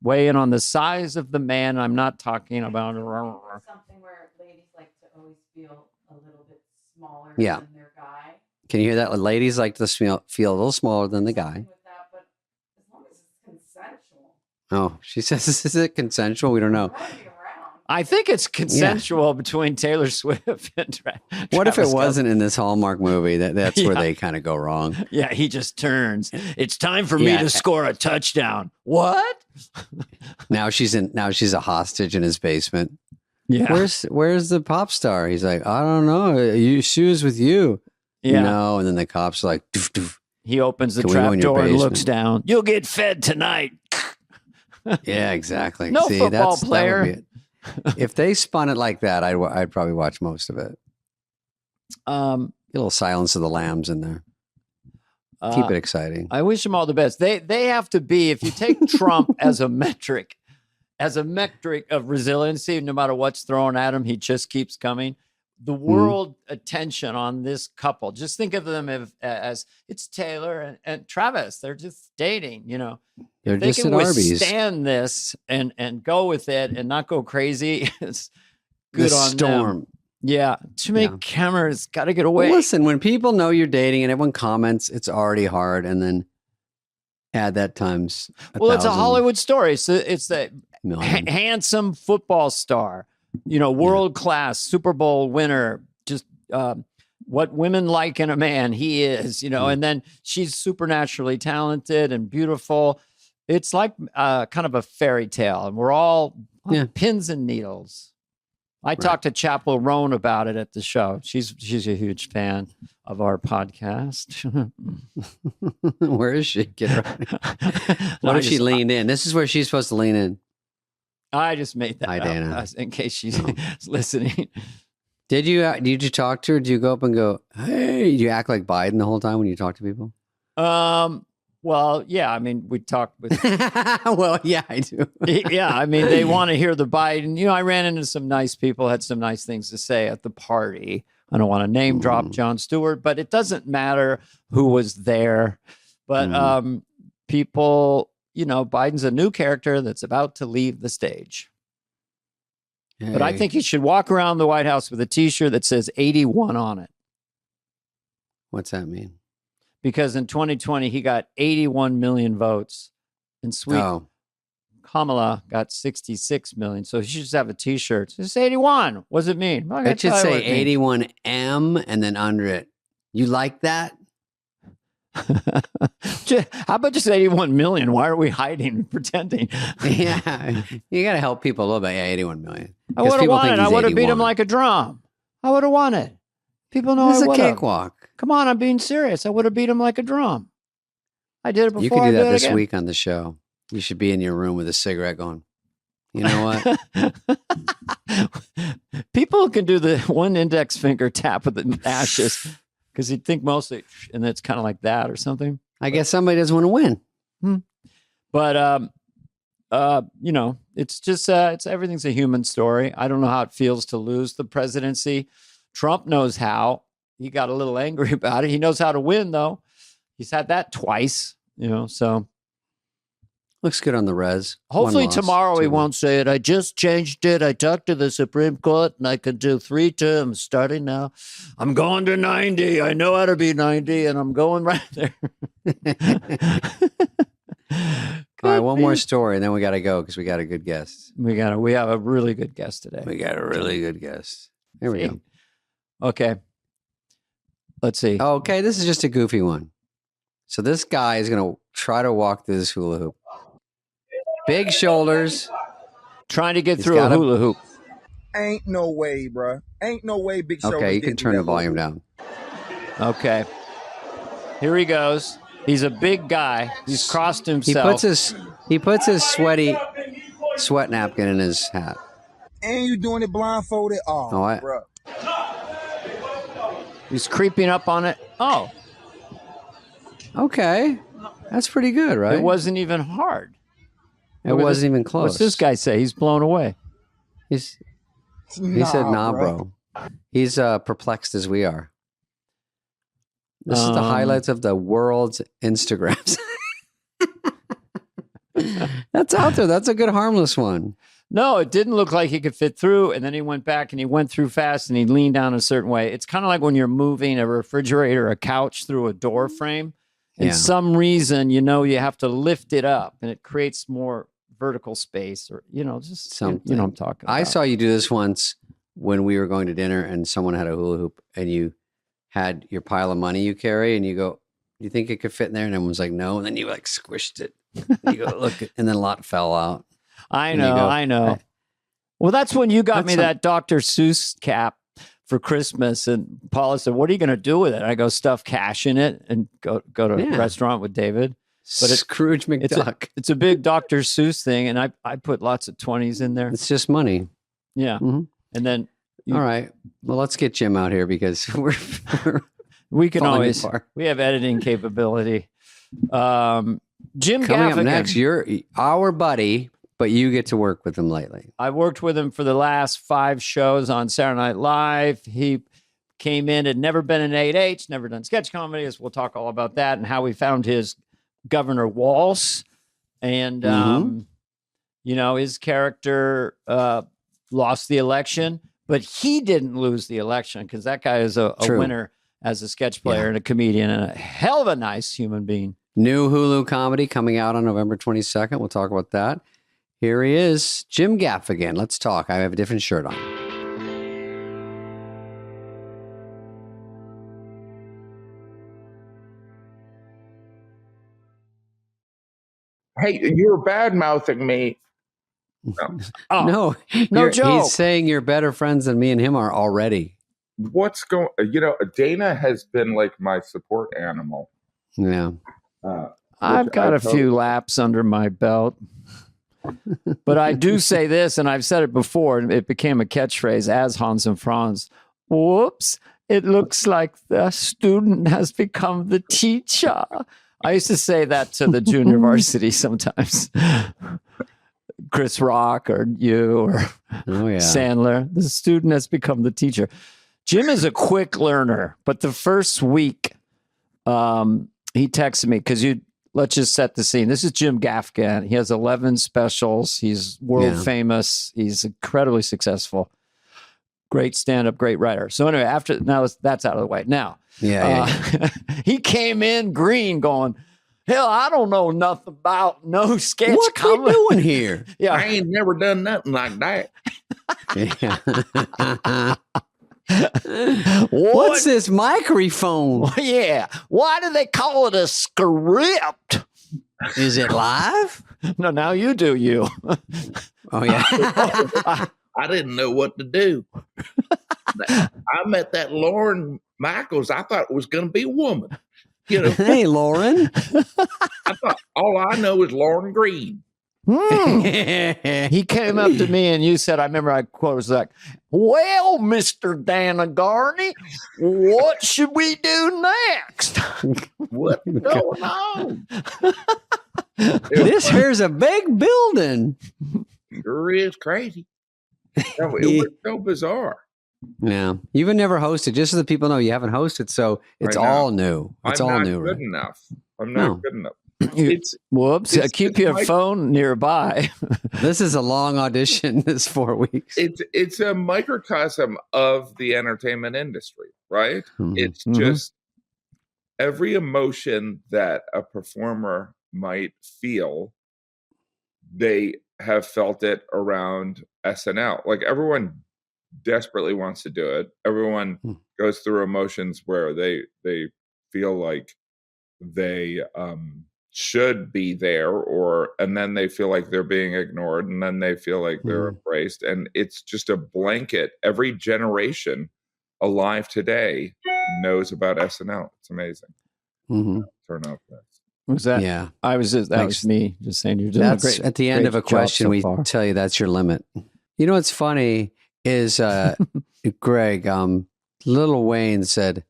Speaker 3: weigh in on the size of the man. I'm not talking about.
Speaker 4: Something where ladies like to always feel a little bit smaller
Speaker 1: Yeah.
Speaker 4: than their guy.
Speaker 1: Can you hear that? Ladies like to feel a little smaller than the guy.
Speaker 4: With that, but as long as it's consensual,
Speaker 1: Oh, she says, is it consensual? We don't know.
Speaker 4: running around.
Speaker 3: I think it's consensual between Taylor Swift and
Speaker 1: What if it
Speaker 3: Travis Kelce.
Speaker 1: wasn't in this Hallmark movie? That's where
Speaker 3: Yeah.
Speaker 1: they kind of go wrong.
Speaker 3: Yeah, he just turns. It's time for me
Speaker 1: Yeah.
Speaker 3: to score a touchdown. What?
Speaker 1: Now she's a hostage in his basement.
Speaker 3: Yeah.
Speaker 1: Where's the pop star? He's like, I don't know. She was with you.
Speaker 3: Yeah.
Speaker 1: No, and then the cops are like, doof, doof.
Speaker 3: He opens the
Speaker 1: Can we go
Speaker 3: trap
Speaker 1: in your
Speaker 3: door and
Speaker 1: basement?
Speaker 3: looks down. You'll get fed tonight.
Speaker 1: Yeah, exactly.
Speaker 3: No football
Speaker 1: that would
Speaker 3: player.
Speaker 1: be it. If they spun it like that, I'd probably watch most of it. A little Silence of the Lambs in there. Keep it exciting.
Speaker 3: I wish him all the best. They have to be, if you take Trump as a metric of resiliency, no matter what's thrown at him, he just keeps coming. The world attention on this couple, just think of them as it's Taylor and Travis. They're just dating, you know.
Speaker 1: They're
Speaker 3: If they
Speaker 1: just
Speaker 3: can
Speaker 1: at Arby's.
Speaker 3: withstand this and go with it and not go crazy, it's good
Speaker 1: The
Speaker 3: on
Speaker 1: storm.
Speaker 3: them. Yeah, too many
Speaker 1: Yeah.
Speaker 3: cameras, got to get away.
Speaker 1: Listen, when people know you're dating and everyone comments, it's already hard. And then add that times.
Speaker 3: Well, it's a Hollywood story. So it's the
Speaker 1: million.
Speaker 3: handsome football star, you know, world class Super Bowl winner, just what women like in a man, he is, you know, and then she's supernaturally talented and beautiful. It's like kind of a fairy tale, and we're all on
Speaker 1: Yeah.
Speaker 3: pins and needles. I talked to Chapel Roan about it at the show. She's a huge fan of our podcast.
Speaker 1: Where is she? Get her. What if she leaned in? This is where she's supposed to lean in.
Speaker 3: I just made that
Speaker 1: Hi,
Speaker 3: up
Speaker 1: Dana.
Speaker 3: in case she's listening.
Speaker 1: Did you talk to her? Did you go up and go, hey? Did you act like Biden the whole time when you talk to people?
Speaker 3: Well, yeah. I mean, we talked with.
Speaker 1: Well, yeah, I do.
Speaker 3: Yeah, I mean, they want to hear the Biden. You know, I ran into some nice people, had some nice things to say at the party. I don't want to name drop Jon Stewart, but it doesn't matter who was there. But people, you know, Biden's a new character that's about to leave the stage. Hey. But I think he should walk around the White House with a T-shirt that says 81 on it.
Speaker 1: What's that mean?
Speaker 3: Because in 2020, he got 81 million votes. And Kamala got 66 million. So he should just have a T-shirt. It's 81. What does it mean?
Speaker 1: It should say 81M and then under it. You like that?
Speaker 3: How about just 81 million? Why are we hiding and pretending?
Speaker 1: Yeah, you got to help people a little bit. Yeah, 81 million.
Speaker 3: I would have won it. I would have beat him like a drum. I would have won it. People know
Speaker 1: this
Speaker 3: I would
Speaker 1: is a
Speaker 3: have.
Speaker 1: cakewalk.
Speaker 3: Come on, I'm being serious. I would have beat him like a drum. I did it before.
Speaker 1: You could do that this
Speaker 3: again.
Speaker 1: week on the show. You should be in your room with a cigarette going, you know what?
Speaker 3: People can do the one index finger tap with the ashes because you'd think mostly, and it's kind of like that or something.
Speaker 1: I guess somebody doesn't want to win.
Speaker 3: But, you know, it's just, everything's a human story. I don't know how it feels to lose the presidency. Trump knows how. He got a little angry about it. He knows how to win, though. He's had that twice, you know, so.
Speaker 1: Looks good on the res.
Speaker 3: Hopefully tomorrow he won't say it. I just changed it. I talked to the Supreme Court and I could do 3 terms starting now. I'm going to 90. I know how to be 90 and I'm going right there.
Speaker 1: All right, one more story and then we got to go because we got a good guest.
Speaker 3: We have a really good guest today.
Speaker 1: We got a really good guest. Here we go.
Speaker 3: Okay. Let's see.
Speaker 1: Okay, this is just a goofy one. So this guy is going to try to walk through this hula hoop. Big shoulders.
Speaker 3: Trying to get through a hula hoop.
Speaker 8: Ain't no way, bro. Ain't no way big shoulders.
Speaker 1: Okay, you can turn the volume down.
Speaker 3: Okay. Here he goes. He's a big guy. He's crossed himself.
Speaker 1: He puts his sweat napkin in his hat.
Speaker 8: And you doing it blindfolded? Oh, bro.
Speaker 3: He's creeping up on it. Oh.
Speaker 1: Okay. That's pretty good, right?
Speaker 3: It wasn't even hard.
Speaker 1: It wasn't even close.
Speaker 3: What's this guy say? He's blown away.
Speaker 1: He said, nah, bro. He's perplexed as we are. This is the highlights of the world's Instagrams. That's out there. That's a good harmless one.
Speaker 3: No, it didn't look like he could fit through. And then he went back and he went through fast and he leaned down a certain way. It's kind of like when you're moving a refrigerator or a couch through a door frame. And some reason, you know, you have to lift it up and it creates more vertical space or, you know, just something. You know what I'm talking about.
Speaker 1: I saw you do this once when we were going to dinner and someone had a hula hoop and you had your pile of money you carry and you go, you think it could fit in there? And everyone's like, no. And then you like squished it. You go, look, and then a lot fell out.
Speaker 3: I know. Well, that's when you got me that Dr. Seuss cap for Christmas. And Paula said, what are you going to do with it? I go, stuff cash in it and go to a restaurant with David.
Speaker 1: But Scrooge McDuck.
Speaker 3: It's a big Dr. Seuss thing. And I put lots of 20s in there.
Speaker 1: It's just money.
Speaker 3: Yeah.
Speaker 1: Mm-hmm.
Speaker 3: And then.
Speaker 1: All right. Well, let's get Jim out here because
Speaker 3: we can always, we have editing capability. Jim
Speaker 1: Coming
Speaker 3: Gaffigan.
Speaker 1: Up next, you're our buddy, but you get to work with him lately.
Speaker 3: I worked with him for the last 5 shows on Saturday Night Live. He came in, had never been in 8H, never done sketch comedies. We'll talk all about that and how we found his Governor Walsh. And, you know, his character lost the election, but he didn't lose the election because that guy is a winner as a sketch player and a comedian and a hell of a nice human being.
Speaker 1: New Hulu comedy coming out on November 22nd. We'll talk about that. Here he is, Jim Gaffigan. Let's talk. I have a different shirt on.
Speaker 2: Hey, you're bad-mouthing me
Speaker 3: Oh,
Speaker 1: No,
Speaker 3: no joke.
Speaker 1: He's saying you're better friends than me and him are already.
Speaker 2: What's going? Dana has been like my support animal.
Speaker 1: Yeah.
Speaker 3: I've got a few laps under my belt. But I do say this, and I've said it before, and it became a catchphrase as Hans and Franz. Whoops, it looks like the student has become the teacher. I used to say that to the junior varsity sometimes. Chris Rock or you or Sandler. The student has become the teacher. Jim is a quick learner, but the first week he texted me because let's just set the scene. This is Jim Gaffigan. He has 11 specials. He's world famous. He's incredibly successful. Great stand-up, great writer. So anyway, that's out of the way. Now, he came in green going, hell, I don't know nothing about no sketch comedy.
Speaker 1: What you doing here?
Speaker 2: Yeah, I ain't never done nothing like that.
Speaker 1: What's this microphone?
Speaker 3: Yeah. Why do they call it a script?
Speaker 1: Is it live?
Speaker 3: No, now you do you.
Speaker 1: Oh, yeah.
Speaker 9: I didn't know what to do. I met that Lauren Michaels. I thought it was going to be a woman.
Speaker 1: Hey, Lauren.
Speaker 9: I thought all I know is Lauren Green.
Speaker 3: He came up to me and you said, I remember I quote was like, well, Mr. Danagarney, what should we do next?
Speaker 9: What's going on?
Speaker 1: This here's a big building.
Speaker 9: Sure is crazy.
Speaker 2: No, it was so bizarre.
Speaker 1: Yeah. You've never hosted, just so that people know you haven't hosted. So it's all new. It's all new.
Speaker 2: Good enough. I'm not good enough.
Speaker 3: Keep your phone nearby.
Speaker 1: This is a long audition. This 4 weeks.
Speaker 2: It's a microcosm of the entertainment industry, right? It's just every emotion that a performer might feel, they have felt it around SNL. Like everyone desperately wants to do it. Everyone goes through emotions where they feel like they should be there, and then they feel like they're being ignored, and then they feel like they're embraced, and it's just a blanket. Every generation alive today knows about SNL. It's amazing. Turn off this.
Speaker 3: Was that?
Speaker 1: Yeah,
Speaker 3: that was me just saying you're doing a great.
Speaker 1: At the end of a question,
Speaker 3: so
Speaker 1: we
Speaker 3: far.
Speaker 1: tell you that's your limit. You know what's funny is Greg. Lil Wayne said.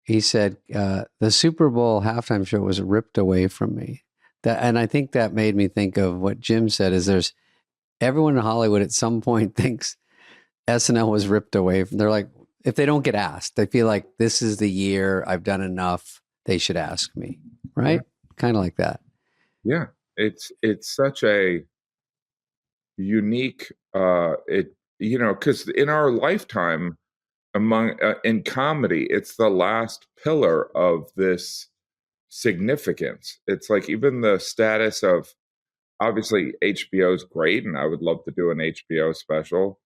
Speaker 1: He said, the Super Bowl halftime show was ripped away from me. And I think that made me think of what Jim said is everyone in Hollywood at some point thinks SNL was ripped away. They're like, if they don't get asked, they feel like this is the year I've done enough. They should ask me. Right? Yeah. Kind of like that.
Speaker 2: Yeah. It's such a unique, because in our lifetime, in comedy, it's the last pillar of this significance. It's like even the status of, obviously HBO is great, and I would love to do an HBO special,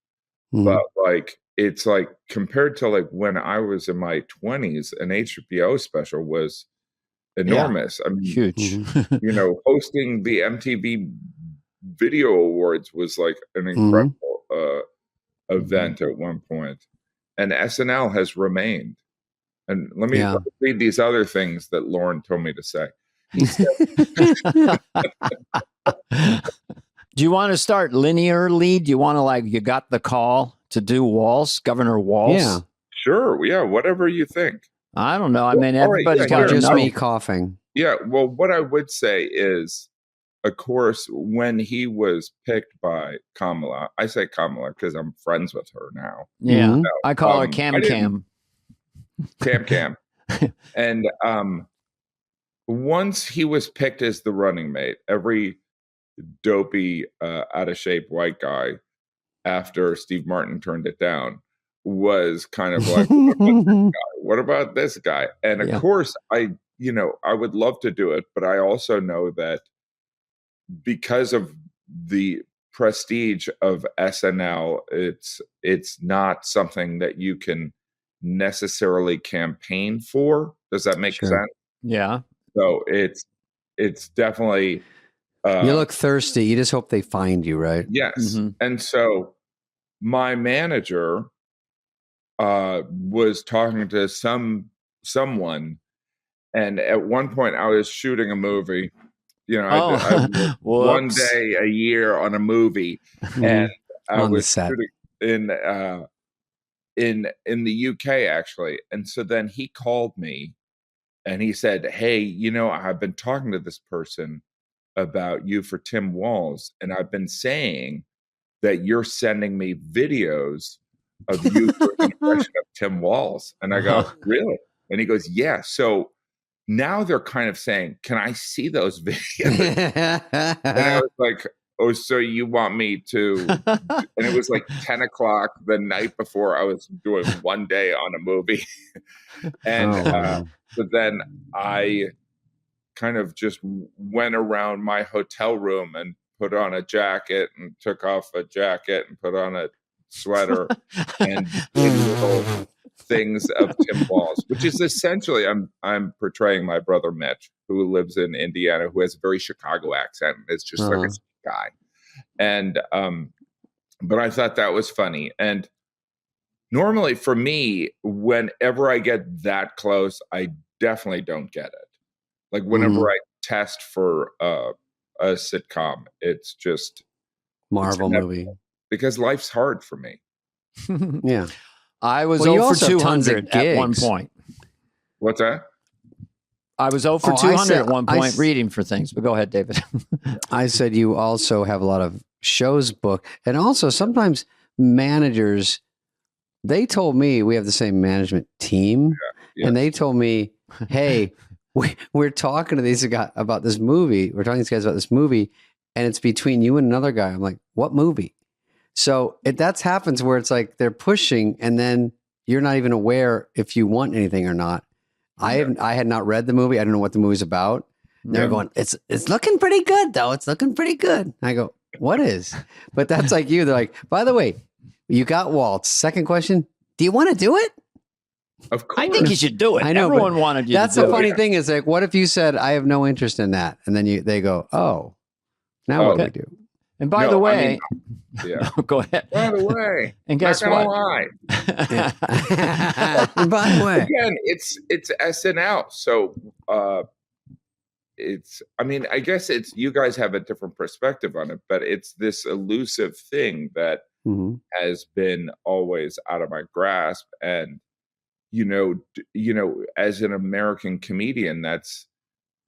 Speaker 2: but like it's like compared to like when I was in my 20s, an HBO special was enormous. I mean,
Speaker 3: huge.
Speaker 2: Hosting the MTV Video Awards was like an incredible event at one point. And SNL has remained. And let me read these other things that Lauren told me to say. He said,
Speaker 3: do you want to start linearly? Do you want to you got the call to do Waltz, Governor Waltz?
Speaker 1: Yeah.
Speaker 2: Sure. Yeah. Whatever you think.
Speaker 3: I don't know. I mean, everybody's got
Speaker 1: just
Speaker 3: know.
Speaker 1: Me coughing.
Speaker 2: Yeah. Well, what I would say is, of course, when he was picked by Kamala, I say Kamala because I'm friends with her now.
Speaker 3: Yeah, I call her Cam.
Speaker 2: And once he was picked as the running mate, every dopey, out of shape white guy, after Steve Martin turned it down, was kind of like, what about this guy? And of course, I would love to do it, but I also know that because of the prestige of SNL, it's not something that you can necessarily campaign for. Does that make sense?
Speaker 3: Yeah.
Speaker 2: So it's definitely
Speaker 1: You look thirsty. You just hope they find you, right?
Speaker 2: Yes.
Speaker 3: Mm-hmm.
Speaker 2: And so my manager was talking to someone, and at one point I was shooting a movie. You know, I work one day a year on a movie, and I
Speaker 1: On the
Speaker 2: was
Speaker 1: set.
Speaker 2: shooting in the UK actually. And so then he called me and he said, "Hey, you know, I've been talking to this person about you for Tim Walls, and I've been saying that you're sending me videos of you doing an impression of Tim Walls." And I go, "Really?" And he goes, "Yeah." So now they're kind of saying, "Can I see those videos?" And I was like, "Oh, so you want me to?" And it was like 10 o'clock the night before I was doing one day on a movie. And so then I kind of just went around my hotel room and put on a jacket and took off a jacket and put on a sweater and did little things of Tim Walls, which is essentially I'm portraying my brother Mitch, who lives in Indiana, who has a very Chicago accent. It's just like a guy. And but I thought that was funny. And normally for me, whenever I get that close, I definitely don't get it. Like whenever I test for a sitcom, it's just
Speaker 1: Marvel movie.
Speaker 2: Because life's hard for me.
Speaker 1: Yeah.
Speaker 3: I was
Speaker 1: Well, you
Speaker 3: 0 for
Speaker 1: also have tons of
Speaker 3: 200 at one
Speaker 1: gigs.
Speaker 3: point.
Speaker 2: What's that?
Speaker 3: I was 0 for
Speaker 1: Oh,
Speaker 3: 200 at one
Speaker 1: I
Speaker 3: point reading for things, but go ahead, David.
Speaker 1: I said you also have a lot of shows booked. And also sometimes managers, they told me we have the same management team.
Speaker 2: Yeah.
Speaker 1: And they told me, hey, we're talking to these guys about this movie. We're talking to these guys about this movie. And it's between you and another guy. I'm like, what movie? So that happens where it's like they're pushing and then you're not even aware if you want anything or not. I had not read the movie. I don't know what the movie's about. They're going, it's looking pretty good though. It's looking pretty good. And I go, what is? But that's like you. They're like, by the way, you got Waltz. Second question, do you want to do it?
Speaker 2: Of course.
Speaker 3: I think you should do it.
Speaker 1: I know,
Speaker 3: Everyone wanted you
Speaker 1: that's
Speaker 3: to do
Speaker 1: the funny
Speaker 3: it.
Speaker 1: thing is like, what if you said, I have no interest in that? And then they go, oh, now what do we do?
Speaker 3: And by the way,
Speaker 2: yeah.
Speaker 3: go ahead.
Speaker 2: By the way,
Speaker 3: and guess
Speaker 2: not
Speaker 3: what?
Speaker 2: lie.
Speaker 1: By the way,
Speaker 2: again, it's SNL, so it's. I mean, I guess it's you guys have a different perspective on it, but it's this elusive thing that has been always out of my grasp, and you know, as an American comedian, that's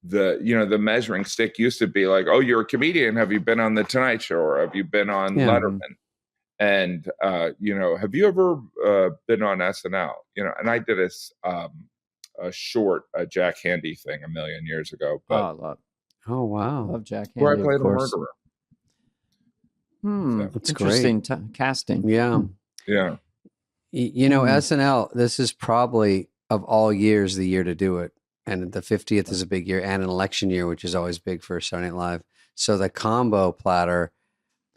Speaker 2: the measuring stick used to be like, oh, you're a comedian. Have you been on the Tonight Show or have you been on Letterman? And, have you ever been on SNL? And I did a short Jack Handy thing a million years ago. But,
Speaker 1: oh, wow.
Speaker 3: Love Jack Handy,
Speaker 2: where I played
Speaker 3: of
Speaker 2: a
Speaker 3: course.
Speaker 2: murderer.
Speaker 1: That's
Speaker 3: Interesting
Speaker 1: great.
Speaker 3: casting.
Speaker 1: Yeah.
Speaker 2: Yeah.
Speaker 1: SNL, this is probably of all years, the year to do it. And the 50th is a big year and an election year, which is always big for Saturday Night Live. So the combo platter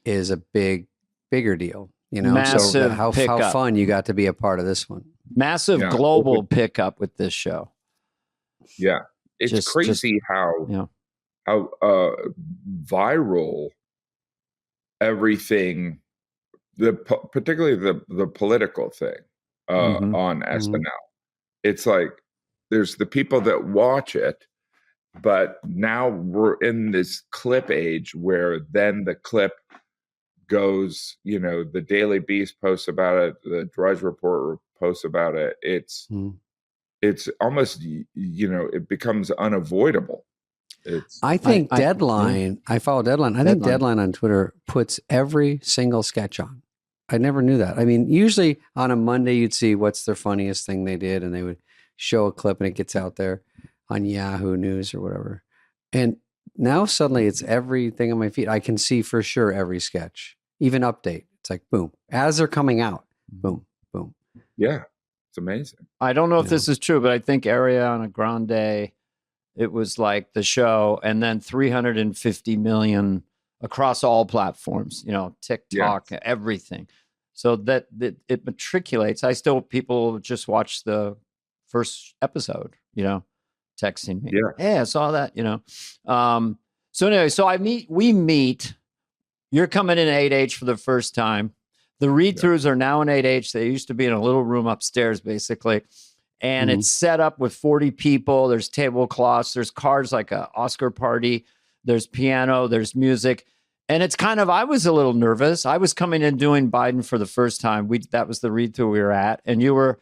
Speaker 1: is a bigger deal,
Speaker 3: Massive
Speaker 1: so how
Speaker 3: pickup.
Speaker 1: fun you got to be a part of this one.
Speaker 3: Massive global pickup with this show.
Speaker 2: Yeah. It's crazy how viral everything, particularly the political thing on SNL. It's like, there's the people that watch it, but now we're in this clip age where then the clip goes, the Daily Beast posts about it, the Drudge Report posts about it. It's almost, it becomes unavoidable.
Speaker 1: I think Deadline, I follow Deadline. I think Deadline on Twitter puts every single sketch on. I never knew that. I mean, usually on a Monday, you'd see what's their funniest thing they did, and they would show a clip and it gets out there on Yahoo News or whatever. And now suddenly it's everything on my feed. I can see for sure every sketch, even update. It's like, boom, as they're coming out, boom, boom.
Speaker 2: Yeah, it's amazing.
Speaker 3: I don't know if this is true, but I think Ariana Grande, it was like the show and then 350 million across all platforms, TikTok, everything. So that it matriculates. People just watch the first episode, texting me.
Speaker 2: Yeah.
Speaker 3: Hey, I saw that, So anyway, we meet. You're coming in 8H for the first time. The read-throughs are now in 8H. They used to be in a little room upstairs, basically. And it's set up with 40 people. There's tablecloths. There's cards like a Oscar party. There's piano. There's music. And it's kind of, I was a little nervous. I was coming in doing Biden for the first time. That was the read-through we were at. And you were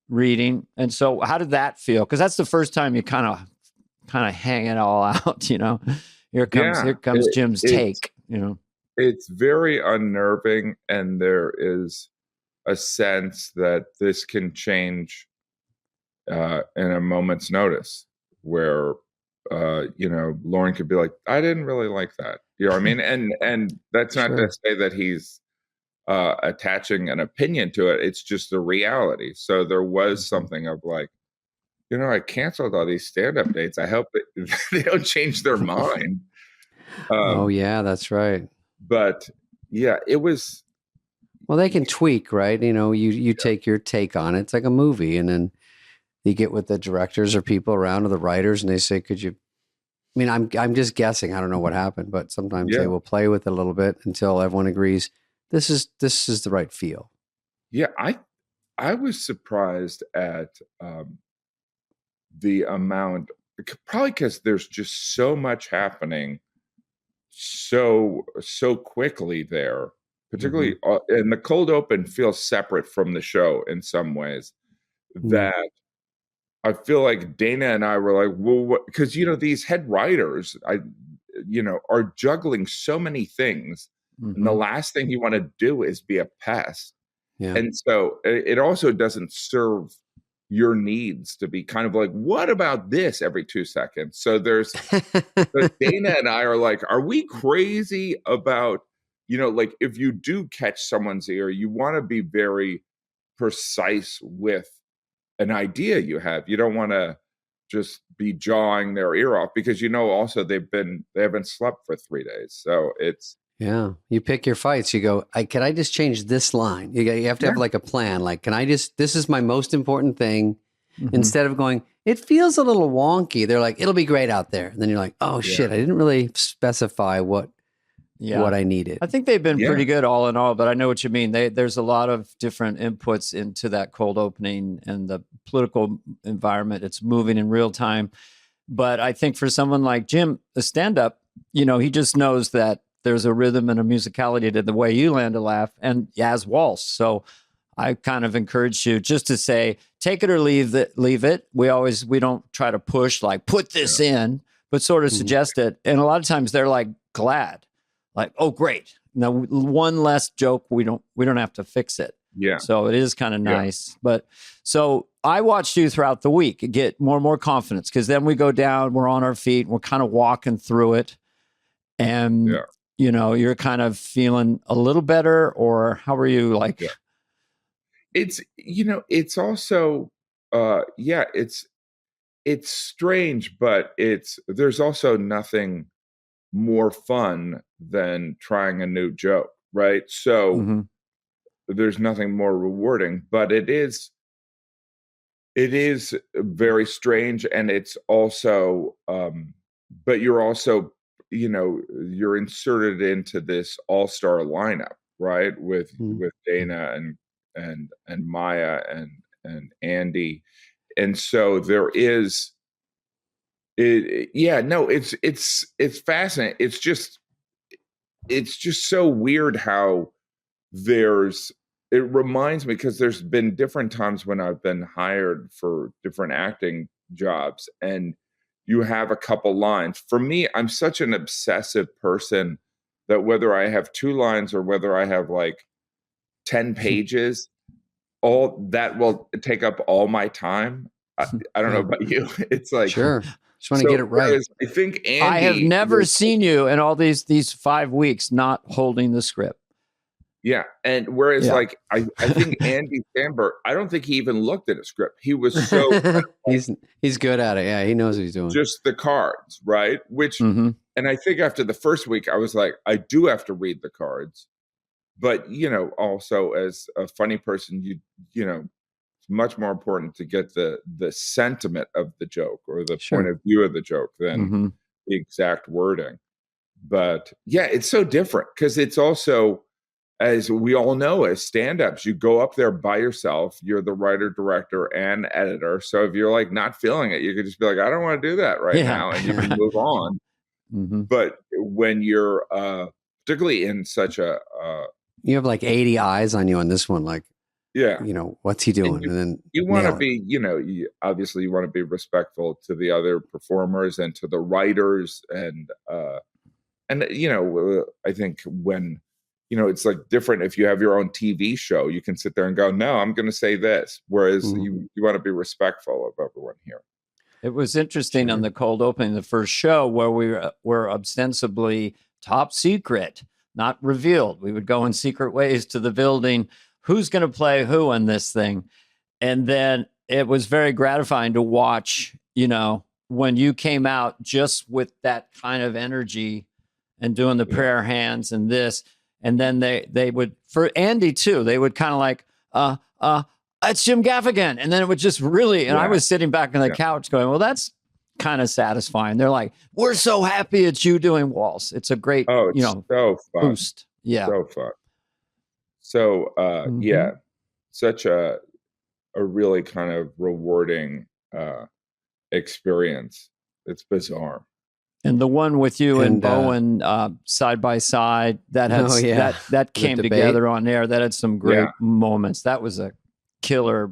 Speaker 3: reading. And so how did that feel? Because that's the first time you kind of hang it all out, you know? Here comes Jim's take, you know?
Speaker 2: It's very unnerving, and there is a sense that this can change in a moment's notice, where Lauren could be like, I didn't really like that. You know what I mean? And that's not to say that he's attaching an opinion to it. It's just the reality. So there was something of like, I canceled all these stand-up dates. I hope that they don't change their mind.
Speaker 1: Oh yeah, that's right.
Speaker 2: But yeah, it was.
Speaker 1: Well, they can tweak, right? You take your take on it. It's like a movie, and then you get with the directors or people around or the writers, and they say, "Could you?" I mean, I'm just guessing. I don't know what happened, but sometimes they will play with it a little bit until everyone agrees this is the right feel.
Speaker 2: Yeah, I was surprised at the amount, probably because there's just so much happening so quickly there, particularly and the cold open feels separate from the show in some ways, that I feel like Dana and I were like, well, because these head writers are juggling so many things, and the last thing you want to do is be a pest. And so it also doesn't serve your needs to be kind of like, what about this every 2 seconds? So there's Dana and I are like, are we crazy about, like if you do catch someone's ear, you want to be very precise with an idea you have. You don't want to just be jawing their ear off, because also they haven't slept for 3 days. So it's,
Speaker 1: you pick your fights. You go, can I just change this line? You have to have like a plan. Like, this is my most important thing. Instead of going, it feels a little wonky. They're like, it'll be great out there. And then you're like, oh shit, I didn't really specify what I needed.
Speaker 3: I think they've been pretty good all in all, but I know what you mean. There's a lot of different inputs into that cold opening and the political environment. It's moving in real time. But I think for someone like Jim, the stand-up, he just knows that there's a rhythm and a musicality to the way you land a laugh, and as waltz. So I kind of encourage you just to say, take it or leave it. We don't try to push, like, put this in, but sort of suggest it. And a lot of times they're like glad, like, oh, great. Now one less joke. We don't have to fix it.
Speaker 2: Yeah.
Speaker 3: So it is kind of nice. But so I watched you throughout the week get more and more confidence, because then we go down, we're on our feet, and we're kind of walking through it. And you're kind of feeling a little better, or how are you? Like,
Speaker 2: it's it's also it's strange, but there's also nothing more fun than trying a new joke, right? So there's nothing more rewarding, but it is very strange, and it's also but you're also you're inserted into this all-star lineup, right? With Dana and Maya and Andy. And so there is it's fascinating. It's just so weird how it reminds me, because there's been different times when I've been hired for different acting jobs, and you have a couple lines. For me, I'm such an obsessive person that whether I have 2 lines or whether I have like 10 pages, all that will take up all my time. I don't know about you. It's like,
Speaker 1: sure. Just want to get it right.
Speaker 2: I think Andy,
Speaker 3: I have never seen you in all these 5 weeks not holding the script.
Speaker 2: Yeah. And whereas like, I think Andy Samberg, I don't think he even looked at a script. He was so
Speaker 1: he's good at it. Yeah. He knows what he's doing.
Speaker 2: Just the cards. Right. Which, and I think after the first week, I was like, I do have to read the cards, but also as a funny person, it's much more important to get the sentiment of the joke or the point of view of the joke than the exact wording. But yeah, it's so different because it's also, as we all know, as stand-ups, you go up there by yourself. You're the writer, director, and editor. So if you're like not feeling it, you could just be like, I don't want to do that right now, and you can move on. But when you're particularly in such a
Speaker 1: you have like 80 eyes on you on this one, like,
Speaker 2: yeah,
Speaker 1: what's he doing? And then
Speaker 2: you want to be, obviously you want to be respectful to the other performers and to the writers, and I think when it's like different if you have your own TV show, you can sit there and go, no, I'm going to say this, whereas you want to be respectful of everyone here.
Speaker 3: It was interesting on the cold opening, the first show, where we were ostensibly top secret, not revealed. We would go in secret ways to the building. Who's going to play who in this thing? And then it was very gratifying to watch, when you came out just with that kind of energy and doing the prayer hands and this. And then they would, for Andy too, they would kind of like, it's Jim Gaffigan. And then it would just really, and I was sitting back on the couch going, well, that's kind of satisfying. They're like, we're so happy it's you doing Waltz. It's a great,
Speaker 2: so fun.
Speaker 3: boost. Yeah.
Speaker 2: So fun. So, such a really kind of rewarding experience. It's bizarre.
Speaker 3: And the one with you and Bowen side by side, that had that came together on there. That had some great moments. That was a killer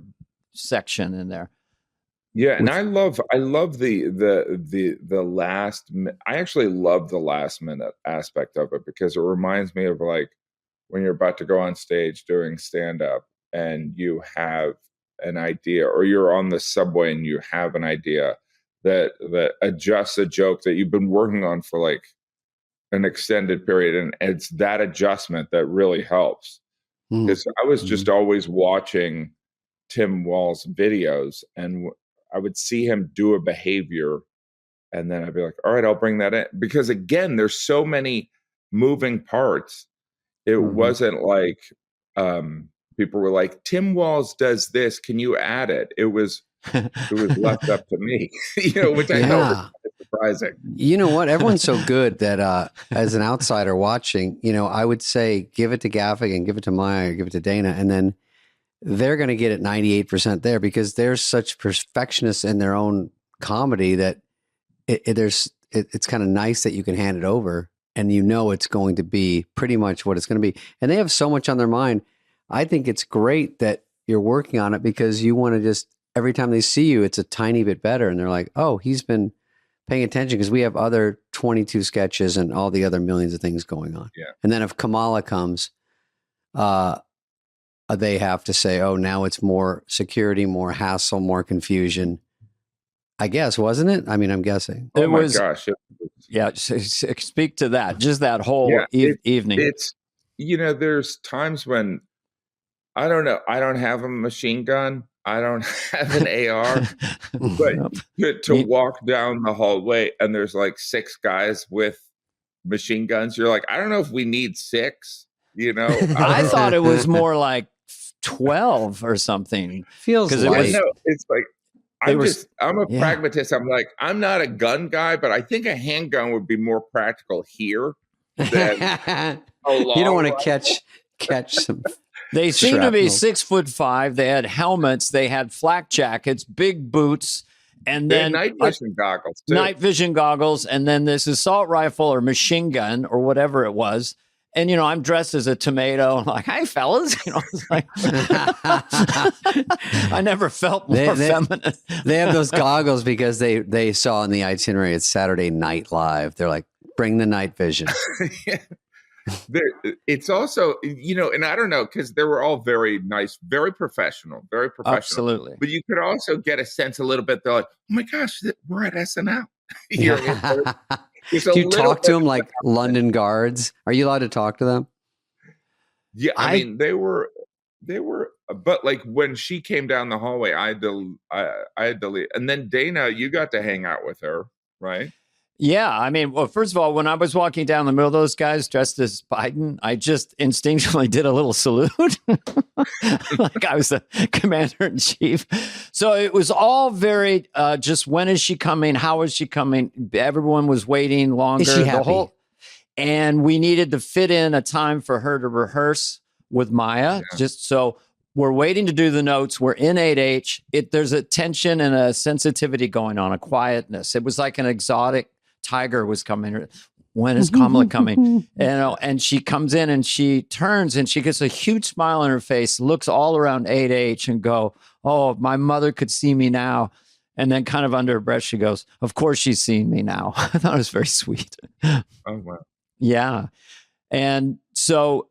Speaker 3: section in there.
Speaker 2: Yeah, and I love the last. I actually love the last minute aspect of it because it reminds me of like when you're about to go on stage doing stand up and you have an idea, or you're on the subway and you have an idea that adjusts a joke that you've been working on for like an extended period, and it's that adjustment that really helps. Because I was just always watching Tim Wall's videos, and I would see him do a behavior, and then I'd be like, all right, I'll bring that in. Because again, there's so many moving parts. It wasn't like people were like, Tim Walls does this, can you add it? It was left up to me, which I know was surprising.
Speaker 1: You know what? Everyone's so good that as an outsider watching, I would say give it to Gaffigan, give it to Maya, give it to Dana, and then they're going to get it 98% there because they're such perfectionists in their own comedy that it's kind of nice that you can hand it over and it's going to be pretty much what it's going to be. And they have so much on their mind. I think it's great that you're working on it because you want to just, every time they see you, it's a tiny bit better. And they're like, oh, he's been paying attention because we have other 22 sketches and all the other millions of things going on.
Speaker 2: Yeah.
Speaker 1: And then if Kamala comes, they have to say, oh, now it's more security, more hassle, more confusion. I guess, wasn't it? I mean, I'm guessing.
Speaker 2: Oh my gosh.
Speaker 3: Yeah. Speak to that. Just that whole evening.
Speaker 2: It's, there's times when, I don't know, I don't have a machine gun. I don't have an AR, but to walk down the hallway and there's like 6 guys with machine guns, you're like, I don't know if we need 6,
Speaker 3: I thought it was more like 12 or something.
Speaker 1: Feels like
Speaker 2: it's like, I'm a pragmatist. I'm like, I'm not a gun guy, but I think a handgun would be more practical here than
Speaker 1: you don't want to catch some.
Speaker 3: They seem to be 6'5". They had helmets. They had flak jackets, big boots, and then
Speaker 2: night vision goggles. Too.
Speaker 3: Night vision goggles, and then this assault rifle or machine gun or whatever it was. And I'm dressed as a tomato. I'm like, "Hi, fellas!" It's like I never felt more feminine.
Speaker 1: They have those goggles because they saw in the itinerary it's Saturday Night Live. They're like, "Bring the night vision."
Speaker 2: It's also, and I don't know, because they were all very nice, very professional.
Speaker 3: Absolutely.
Speaker 2: But you could also get a sense a little bit, they're like, oh my gosh, we're at SNL.
Speaker 1: Do you talk to them like London guards? Are you allowed to talk to them?
Speaker 2: Yeah, I mean, they were, but like when she came down the hallway, I had to leave. And then Dana, you got to hang out with her, right?
Speaker 3: Yeah, I mean, well, first of all, when I was walking down the middle of those guys dressed as Biden, I just instinctively did a little salute, like I was the commander in chief. So it was all very just when is she coming? How is she coming? Everyone was waiting longer.
Speaker 1: Is she happy?
Speaker 3: And we needed to fit in a time for her to rehearse with Maya.
Speaker 2: Yeah.
Speaker 3: Just so we're waiting to do the notes. We're in 8H. There's a tension and a sensitivity going on, a quietness. It was like an exotic tiger was coming. When is Kamala coming? And she comes in and she turns and she gets a huge smile on her face, looks all around 8H and go, oh, my mother could see me now. And then kind of under her breath, she goes, of course she's seen me now. I thought it was very sweet.
Speaker 2: Oh, wow.
Speaker 3: Yeah. And so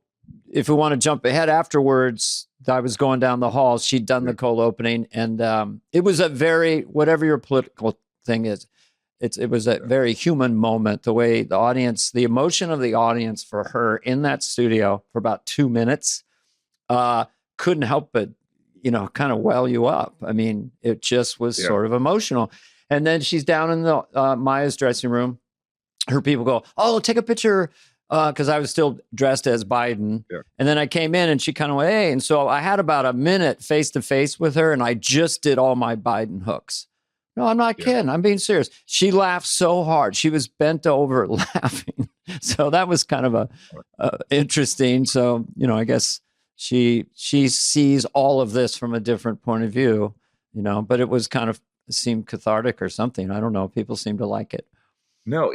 Speaker 3: if we want to jump ahead afterwards, I was going down the hall. She'd done the cold opening. And it was a very, whatever your political thing is, it was a very human moment, the way the audience, the emotion of the audience for her in that studio for about 2 minutes couldn't help but, kind of well you up. I mean, it just was sort of emotional. And then she's down in the Maya's dressing room. Her people go, oh, take a picture, because I was still dressed as Biden. Yeah. And then I came in and she kind of went, hey. And so I had about a minute face to face with her and I just did all my Biden hooks. No, I'm not kidding. I'm being serious. She laughed so hard. She was bent over laughing. So that was kind of interesting. So, I guess she sees all of this from a different point of view, but it was kind of seemed cathartic or something. I don't know. People seem to like it.
Speaker 2: No,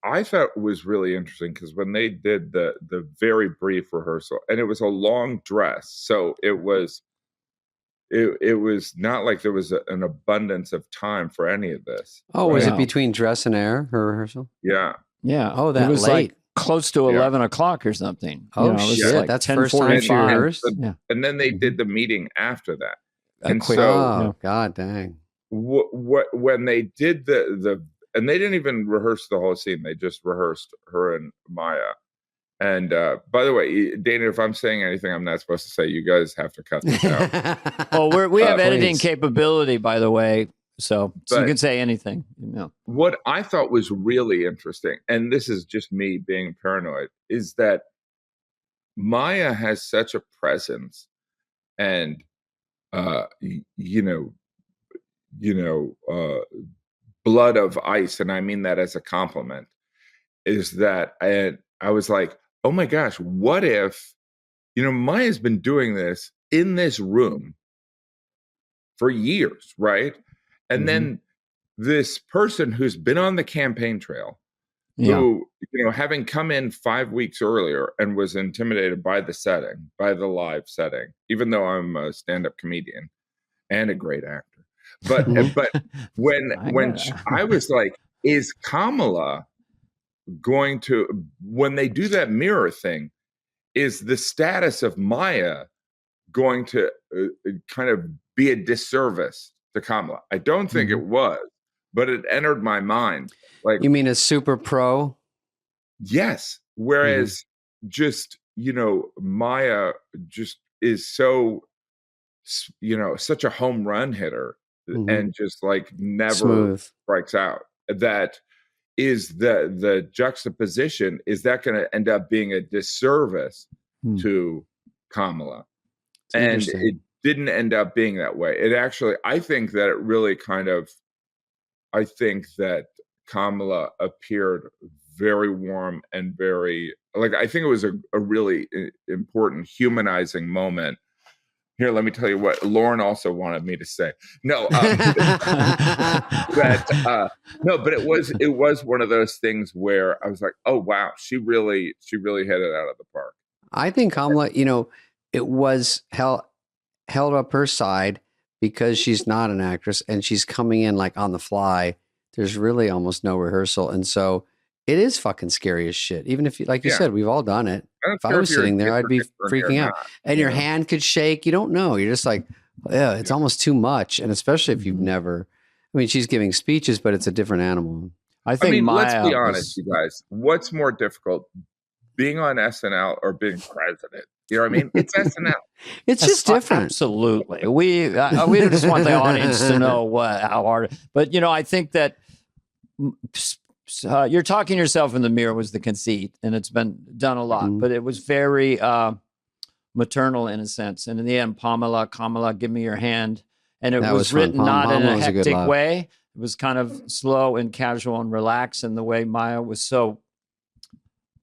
Speaker 2: I thought it was really interesting because when they did the very brief rehearsal, and it was a long dress, so it was not like there was an abundance of time for any of this.
Speaker 1: Oh, was it between dress and air, her rehearsal?
Speaker 2: Yeah.
Speaker 3: Yeah.
Speaker 1: Oh, that
Speaker 3: it was
Speaker 1: late.
Speaker 3: Like close to 11 o'clock or something.
Speaker 1: Oh, shit.
Speaker 3: Like
Speaker 1: that's first time she rehearsed.
Speaker 2: And then they did the meeting after that. And
Speaker 3: quick.
Speaker 2: so,
Speaker 1: God dang.
Speaker 2: When they did and they didn't even rehearse the whole scene. They just rehearsed her and Maya. And by the way, Dana, if I'm saying anything I'm not supposed to say, you guys have to cut this out.
Speaker 3: Oh, we have editing capability, by the way. So you can say anything.
Speaker 2: What I thought was really interesting, and this is just me being paranoid, is that Maya has such a presence and, blood of ice. And I mean that as a compliment, is that I was like, oh my gosh, what if, Maya's been doing this in this room for years, right? And then this person who's been on the campaign trail, who, having come in 5 weeks earlier and was intimidated by the live setting, even though I'm a stand-up comedian and a great actor. But when I was like, is Kamala going to, when they do that mirror thing, is the status of Maya going to kind of be a disservice to Kamala? I don't think it was, but it entered my mind. Like,
Speaker 1: you mean a super pro?
Speaker 2: Yes. Whereas just, Maya just is so, such a home run hitter and just like never strikes out. That is the juxtaposition. Is that going to end up being a disservice to Kamala? And it didn't end up being that way. It actually, I think that Kamala appeared very warm and very, I think it was a really important humanizing moment. Here, let me tell you what Lauren also wanted me to say. No, but it was one of those things where I was like, oh wow, she really hit it out of the park.
Speaker 1: I think Kamala, it was held up her side because she's not an actress and she's coming in like on the fly. There's really almost no rehearsal, and so it is fucking scary as shit. Even if, like you said, we've all done it. If I was sitting there, I'd be freaking out. And your hand could shake. You don't know. You're just like, yeah, it's almost too much. And especially if you've never, she's giving speeches, but it's a different animal.
Speaker 3: I think
Speaker 2: let's be honest, you guys. What's more difficult, being on SNL or being president? You know what I mean? It's SNL.
Speaker 1: It's just different.
Speaker 3: Absolutely. We just want the audience to know how hard. But, I think that you're talking yourself in the mirror was the conceit, and it's been done a lot, but it was very maternal in a sense. And in the end, Kamala, give me your hand. And it was written not in a hectic way. It was kind of slow and casual and relaxed. And the way Maya was so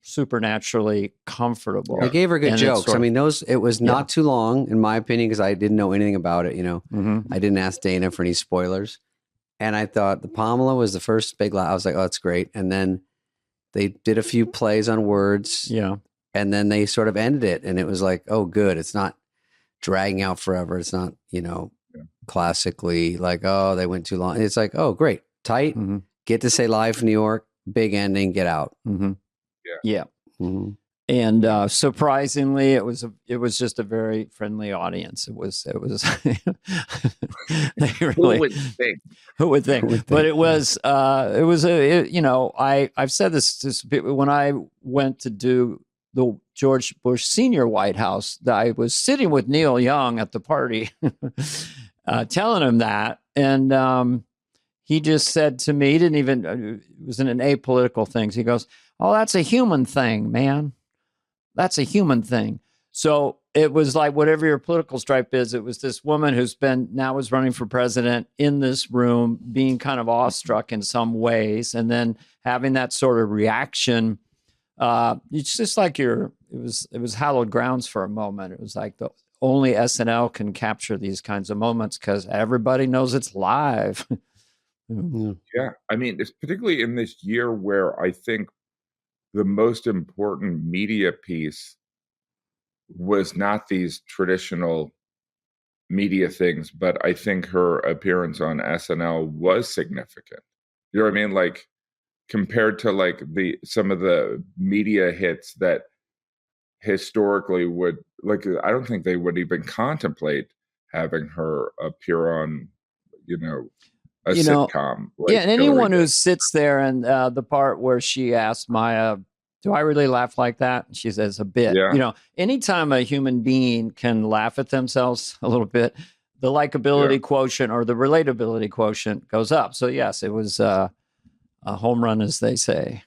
Speaker 3: supernaturally comfortable.
Speaker 1: They gave her good
Speaker 3: And it's
Speaker 1: jokes.
Speaker 3: sort
Speaker 1: I
Speaker 3: of-
Speaker 1: mean, it was not too long, in my opinion, because I didn't know anything about it.
Speaker 3: Mhm.
Speaker 1: I didn't ask Dana for any spoilers. And I thought the Pamela was the first big laugh. I was like, oh, that's great. And then they did a few plays on words.
Speaker 3: Yeah.
Speaker 1: And then they sort of ended it. And it was like, oh, good. It's not dragging out forever. It's not, classically like, oh, they went too long. It's like, oh, great. Tight.
Speaker 3: Mhm.
Speaker 1: Get to say live in New York. Big ending. Get out.
Speaker 3: Mhm. Yeah.
Speaker 1: Mhm.
Speaker 3: And surprisingly, it was just a very friendly audience. It was they really,
Speaker 9: Who would think?
Speaker 3: who would think? But it was I've said this to people when I went to do the George Bush Senior White House. I was sitting with Neil Young at the party, telling him that, and he just said to me, he didn't even, it was in an apolitical thing. He goes, "Oh, that's a human thing, man. That's a human thing." So it was like whatever your political stripe is, it was this woman who's now is running for president in this room, being kind of awestruck in some ways, and then having that sort of reaction. It's just like it was hallowed grounds for a moment. It was like only SNL can capture these kinds of moments because everybody knows it's live.
Speaker 2: Yeah. I mean, it's particularly in this year where I think the most important media piece was not these traditional media things, but I think her appearance on SNL was significant. You know what I mean? Like compared to like some of the media hits that historically would, like, I don't think they would even contemplate having her appear on, a sitcom. Like
Speaker 3: yeah, and anyone
Speaker 2: Hillary
Speaker 3: who
Speaker 2: did.
Speaker 3: sits there and the part where she asked Maya, "Do I really laugh like that?" And she says, "A bit."
Speaker 2: Yeah.
Speaker 3: Anytime a human being can laugh at themselves a little bit, the likability quotient or the relatability quotient goes up. So yes, it was a home run, as they say.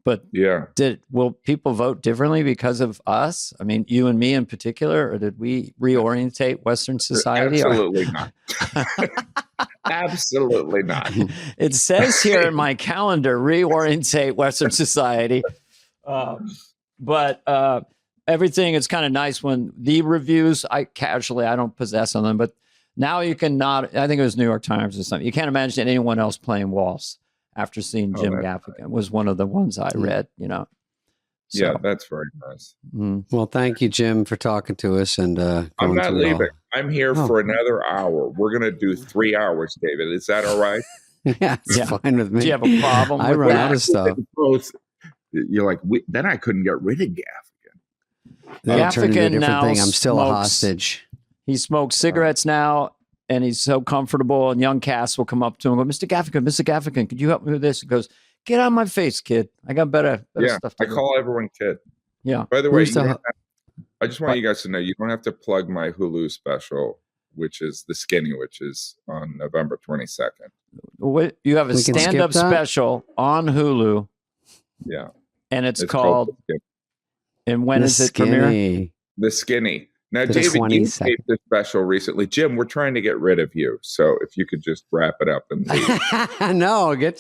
Speaker 3: But
Speaker 2: Yeah.
Speaker 3: will people vote differently because of us? I mean, you and me in particular, or did we reorientate Western society?
Speaker 2: Absolutely not. Absolutely not.
Speaker 3: It says here in my calendar, reorientate Western society. But everything is kind of nice when the reviews, I don't possess on them, but now you can not, I think it was New York Times or something. You can't imagine anyone else playing waltz after seeing Jim Gaffigan was one of the ones I read, So,
Speaker 2: Yeah, that's very nice.
Speaker 1: Well, thank you, Jim, for talking to us. And
Speaker 2: I'm not
Speaker 1: through it all.
Speaker 2: leaving. I'm here for another hour. We're going to do 3 hours, David. Is that all right?
Speaker 1: Yeah, it's fine with me.
Speaker 3: Do you have a problem
Speaker 1: I
Speaker 3: with
Speaker 1: run
Speaker 3: that?
Speaker 1: out of stuff.
Speaker 2: You're like, then I couldn't get rid of Gaffigan.
Speaker 1: That'll turn into a
Speaker 3: Gaffigan
Speaker 1: different
Speaker 3: now
Speaker 1: thing. I'm still a
Speaker 3: smokes-
Speaker 1: hostage.
Speaker 3: He smokes cigarettes now, and he's so comfortable. And young Cass will come up to him and go, Mr. Gaffigan, could you help me with this? He goes, "Get out of my face, kid. I got better stuff to
Speaker 2: I
Speaker 3: do."
Speaker 2: call everyone kid.
Speaker 3: Yeah.
Speaker 2: By the way,
Speaker 1: Who's the-
Speaker 2: I just want you guys to know you don't have to plug my Hulu special, which is The Skinny, which is on November 22nd.
Speaker 3: What, you have a
Speaker 1: We can skip
Speaker 3: stand-up
Speaker 1: that?
Speaker 3: special on Hulu,
Speaker 2: Yeah.
Speaker 3: and it's called,
Speaker 2: The Skinny.
Speaker 3: and when
Speaker 1: The
Speaker 3: is it premiere?
Speaker 1: Skinny.
Speaker 2: The Skinny. Now,
Speaker 1: The
Speaker 2: David, you
Speaker 1: 22nd.
Speaker 2: taped this special recently. Jim, we're trying to get rid of you. So if you could just wrap it up and leave.
Speaker 1: No, get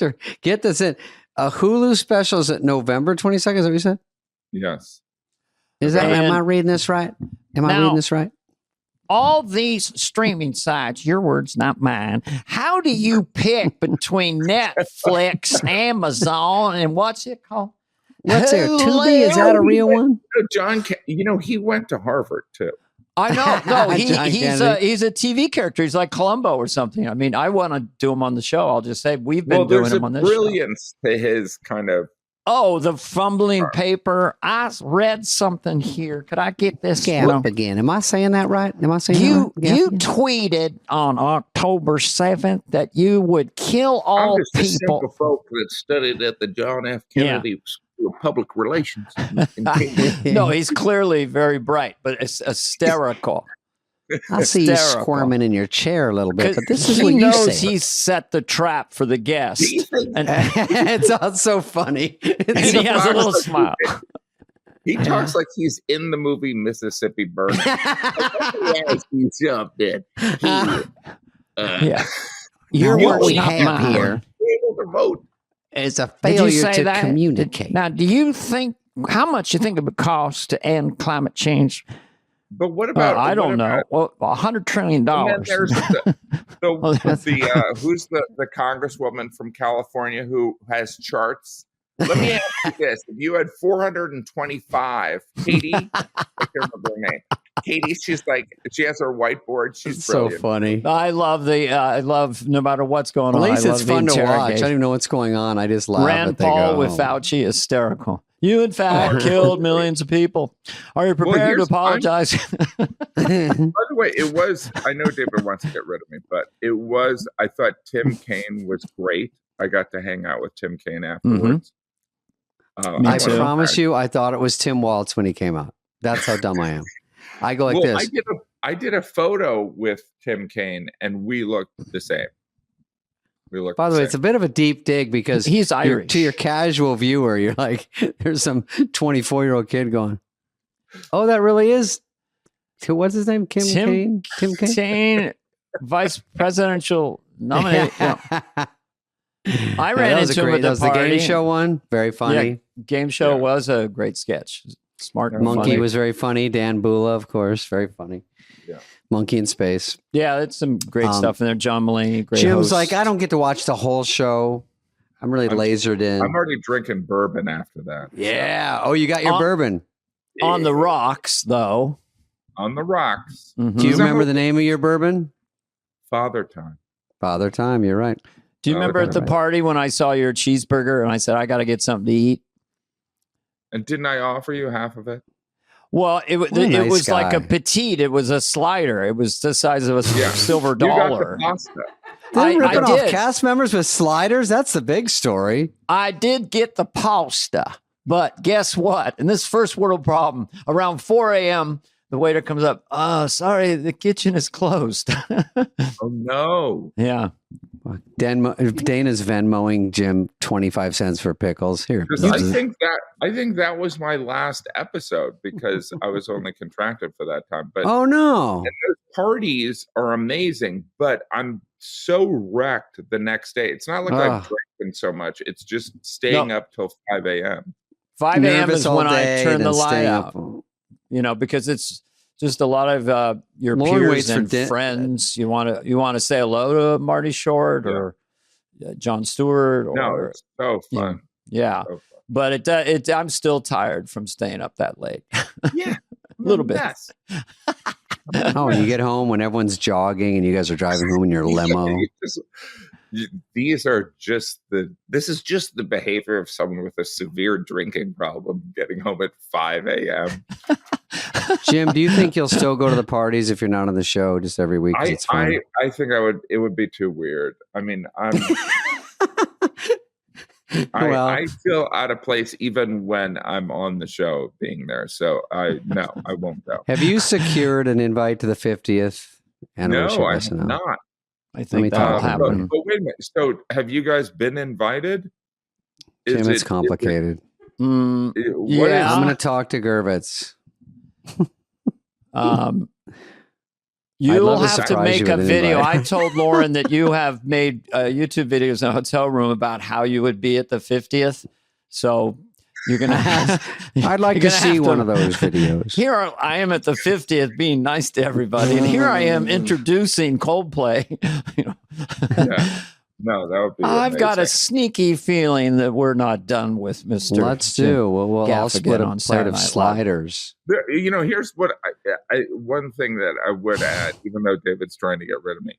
Speaker 1: this in. A Hulu special is at November 22nd. Is that what you said?
Speaker 2: Yes.
Speaker 1: Is that?
Speaker 3: And
Speaker 1: Am I reading this right? Am I
Speaker 3: now-
Speaker 1: reading this right?
Speaker 3: All these streaming sites, your words, not mine. How do you pick between Netflix, Amazon, and what's it called?
Speaker 1: What's there? Tubi? Is that a real one?
Speaker 2: John, he went to Harvard too.
Speaker 3: I know. No,
Speaker 1: John
Speaker 3: he's a TV character. He's like Columbo or something. I mean, I want to do him on the show. I'll just say we've been doing
Speaker 2: there's
Speaker 3: him
Speaker 2: a
Speaker 3: on this show.
Speaker 2: brilliance to his kind of.
Speaker 3: Oh, the fumbling paper. I read something here. Could I get this?
Speaker 1: Gap again. Am I saying that right? Am I saying
Speaker 3: You
Speaker 1: that right?
Speaker 3: you tweeted on October 7th that you would kill all
Speaker 9: I'm just a
Speaker 3: people.
Speaker 9: simple folk that studied at the John F. Kennedy School of Public Relations.
Speaker 3: No, he's clearly very bright, but it's hysterical.
Speaker 1: I see you
Speaker 3: hysterical.
Speaker 1: squirming in your chair a little bit, but this is
Speaker 3: he
Speaker 1: what you
Speaker 3: knows
Speaker 1: say.
Speaker 3: he's set the trap for the guest. And
Speaker 1: It's all so funny.
Speaker 3: and he has a little smile.
Speaker 9: He talks like he's in the movie Mississippi Burning. Yes, he jumped in.
Speaker 3: Yeah. Your
Speaker 1: What
Speaker 3: words,
Speaker 1: we
Speaker 3: not
Speaker 1: have
Speaker 3: mine.
Speaker 1: here
Speaker 9: Able to vote.
Speaker 1: is a
Speaker 3: Did you
Speaker 1: failure
Speaker 3: say
Speaker 1: to
Speaker 3: that?
Speaker 1: communicate.
Speaker 3: Now, do you think how much you think it would cost to end climate change?
Speaker 2: But what about?
Speaker 3: I
Speaker 2: what
Speaker 3: don't know.
Speaker 2: about-
Speaker 3: Well, $100 trillion.
Speaker 2: And then there's
Speaker 3: Well,
Speaker 2: who's the congresswoman from California who has charts? Let me ask you this: if you had 425, Katie, I can't remember her name. Katie, she has her whiteboard. She's
Speaker 1: It's so
Speaker 2: brilliant.
Speaker 1: funny.
Speaker 3: I love no matter what's going
Speaker 1: At
Speaker 3: on.
Speaker 1: least
Speaker 3: I
Speaker 1: it's
Speaker 3: love the
Speaker 1: fun to watch. I
Speaker 3: interrogation.
Speaker 1: don't even know what's going on. I just laugh.
Speaker 3: Rand
Speaker 1: at they
Speaker 3: Paul
Speaker 1: go,
Speaker 3: with
Speaker 1: "Oh."
Speaker 3: Fauci, hysterical. You, in fact, killed millions of people. Are you prepared to apologize?
Speaker 2: By the way, it was. I know David wants to get rid of me, but it was. I thought Tim Kaine was great. I got to hang out with Tim Kaine afterwards.
Speaker 3: Me
Speaker 1: I
Speaker 3: too.
Speaker 1: promise you, I thought it was Tim Waltz when he came out. That's how dumb I am. I go like this.
Speaker 2: I did a photo with Tim Kaine, and we looked the same.
Speaker 1: By the way, it's a bit of a deep dig because
Speaker 3: he's Irish.
Speaker 1: To your casual viewer, you're like, there's some 24-year-old kid going, "Oh, that really is." What's his name? Tim Kaine. Tim Kaine.
Speaker 3: Kaine, vice presidential nominee. I ran into him at
Speaker 1: that was
Speaker 3: the
Speaker 1: the
Speaker 3: party.
Speaker 1: game show one. Very funny.
Speaker 3: Yeah, game show was a great sketch. Smart and
Speaker 1: Monkey
Speaker 3: funny.
Speaker 1: was very funny. Dan Bula, of course, very funny.
Speaker 2: Yeah.
Speaker 1: Monkey in Space.
Speaker 3: Yeah, it's some great stuff in there. John Mulaney, great
Speaker 1: Jim's
Speaker 3: host.
Speaker 1: like, I don't get to watch the whole show. I'm really lasered in.
Speaker 2: I'm already drinking bourbon after that.
Speaker 1: Yeah. Oh, you got your bourbon.
Speaker 3: On the rocks, though.
Speaker 2: On the rocks.
Speaker 3: Mm-hmm.
Speaker 1: Do you remember the name of your bourbon?
Speaker 2: Father Time.
Speaker 1: Father Time. You're right.
Speaker 3: Do you remember at the party when I saw your cheeseburger and I said, I got to get something to eat?
Speaker 2: And didn't I offer you half of it?
Speaker 3: Well, it
Speaker 1: nice
Speaker 3: was like a
Speaker 1: guy.
Speaker 3: petite. It was a slider. It was the size of a silver dollar.
Speaker 2: You got the pasta.
Speaker 1: They're ripping off
Speaker 3: did.
Speaker 1: cast members with sliders. That's the big story.
Speaker 3: I did get the pasta, but guess what? And this first world problem, around 4 a.m., the waiter comes up. Oh, sorry, the kitchen is closed.
Speaker 2: Oh, no.
Speaker 3: Yeah.
Speaker 1: Dana's Venmoing Jim 25 cents for pickles. Here.
Speaker 2: I think that was my last episode because I was only contracted for that time. But
Speaker 1: oh no.
Speaker 2: And those parties are amazing, but I'm so wrecked the next day. It's not like I'm drinking so much. It's just staying up till 5 a.m.
Speaker 3: 5 a.m. is when I turn the light
Speaker 1: staying
Speaker 3: out.
Speaker 1: up.
Speaker 3: You know, because it's just a lot of your
Speaker 1: Lauren
Speaker 3: peers
Speaker 1: waits for
Speaker 3: and friends. You want to say hello to Marty Short or Jon Stewart.
Speaker 2: No,
Speaker 3: Or,
Speaker 2: it's so fun.
Speaker 3: Yeah,
Speaker 2: So fun.
Speaker 3: but I'm still tired from staying up that late.
Speaker 2: Yeah,
Speaker 3: a little bit.
Speaker 2: Yes.
Speaker 1: Oh, and you get home when everyone's jogging and you guys are driving home in your limo.
Speaker 2: This is just the behavior of someone with a severe drinking problem getting home at 5 a.m.
Speaker 1: Jim, do you think you'll still go to the parties if you're not on the show just every week? 'Cause it's fun?
Speaker 2: I think it would be too weird. I mean, I feel out of place even when I'm on the show being there. So I won't go.
Speaker 1: Have you secured an invite to the 50th anniversary?
Speaker 2: No, I
Speaker 1: of
Speaker 2: have
Speaker 1: SNL?
Speaker 2: not.
Speaker 3: I think
Speaker 1: that'll
Speaker 3: that'll
Speaker 1: happen.
Speaker 3: happen.
Speaker 2: But wait a minute. So have you guys been invited?
Speaker 1: Jim, it's complicated.
Speaker 3: Yeah.
Speaker 1: I'm going to talk to Gervitz.
Speaker 3: You'll
Speaker 1: love to
Speaker 3: have to
Speaker 1: surprise you
Speaker 3: make a
Speaker 1: with an
Speaker 3: video.
Speaker 1: invite.
Speaker 3: I told Lauren that you have made YouTube videos in a hotel room about how you would be at the 50th. So you're going to have.
Speaker 1: I'd like to see one of those videos.
Speaker 3: Here I am at the 50th being nice to everybody. And here I am introducing Coldplay.
Speaker 2: Yeah. No, that would be
Speaker 3: I've got a
Speaker 2: amazing.
Speaker 3: sneaky feeling that we're not done with Mr.
Speaker 1: Let's do. We'll all
Speaker 3: Gaffigan
Speaker 1: split a
Speaker 3: on
Speaker 1: plate
Speaker 3: Saturday
Speaker 1: of
Speaker 3: Night Live.
Speaker 1: sliders.
Speaker 2: Here's what one thing that I would add, even though David's trying to get rid of me.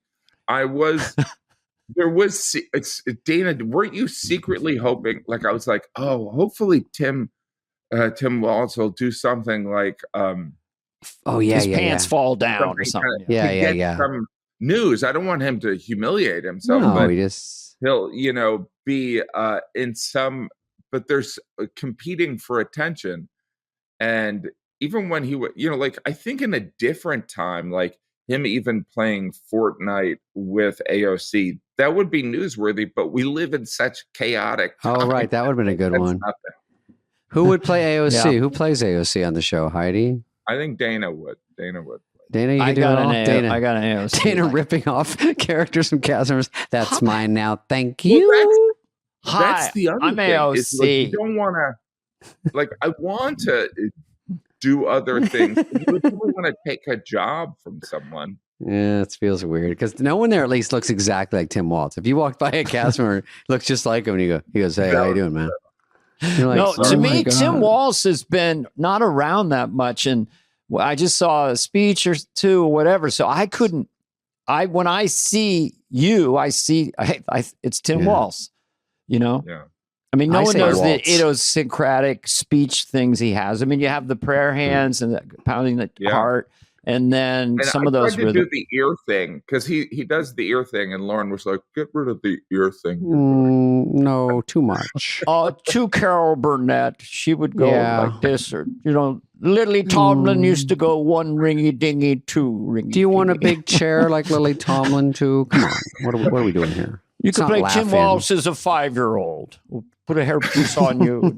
Speaker 2: It's Dana, weren't you secretly hoping, like I was like, oh, hopefully Tim Waltz will do something like
Speaker 3: his pants fall down or something.
Speaker 1: Yeah.
Speaker 2: Some news. I don't want him to humiliate himself,
Speaker 1: No,
Speaker 2: but
Speaker 1: he just
Speaker 2: he'll be in some, but there's competing for attention. And even when he would, like I think in a different time, like him even playing Fortnite with AOC, that would be newsworthy, but we live in such chaotic times.
Speaker 1: Oh, right. That would have been a good
Speaker 2: That's
Speaker 1: one.
Speaker 2: nothing.
Speaker 1: Who would play AOC?
Speaker 3: Yeah.
Speaker 1: Who plays AOC on the show? Heidi?
Speaker 2: I think Dana would.
Speaker 1: Dana, you
Speaker 3: I
Speaker 1: can do it
Speaker 3: got
Speaker 1: all.
Speaker 3: an
Speaker 1: Dana.
Speaker 3: I got an AOC.
Speaker 1: Dana ripping off characters from cast members. That's mine now. Thank you.
Speaker 2: That's the other
Speaker 3: I'm
Speaker 2: thing. Is, like,
Speaker 3: AOC.
Speaker 2: you don't want to. like I want to do other things. You really want to take a job from someone.
Speaker 1: Yeah, it feels weird because no one there at least looks exactly like Tim Waltz. If you walk by a cast member, looks just like him, and he goes, "Hey, how you doing, man?" You're like,
Speaker 3: No,
Speaker 1: "Oh
Speaker 3: to
Speaker 1: my
Speaker 3: me,
Speaker 1: God."
Speaker 3: Tim Walz has been not around that much, and I just saw a speech or two or whatever. So I couldn't. When I see you, it's Tim Walz. You know.
Speaker 2: Yeah.
Speaker 3: I mean, no
Speaker 1: I
Speaker 3: one
Speaker 1: say
Speaker 3: knows the
Speaker 1: waltz.
Speaker 3: idiosyncratic speech things he has. I mean, you have the prayer hands and the pounding the heart, and then
Speaker 2: And
Speaker 3: some
Speaker 2: I
Speaker 3: of those
Speaker 2: tried to do the ear thing because he does the ear thing, and Lauren was like, "Get rid of the ear thing."
Speaker 1: No, too much.
Speaker 3: to Carol Burnett, she would go
Speaker 1: Yeah.
Speaker 3: like this, or Lily Tomlin used to go one ringy dingy, two ringy.
Speaker 1: Do you want a big chair like Lily Tomlin too? Come on, what are we doing here?
Speaker 3: You
Speaker 1: It's
Speaker 3: could
Speaker 1: not
Speaker 3: play Tim
Speaker 1: laughing.
Speaker 3: Walsh as a 5-year-old. We'll put a hairpiece on you.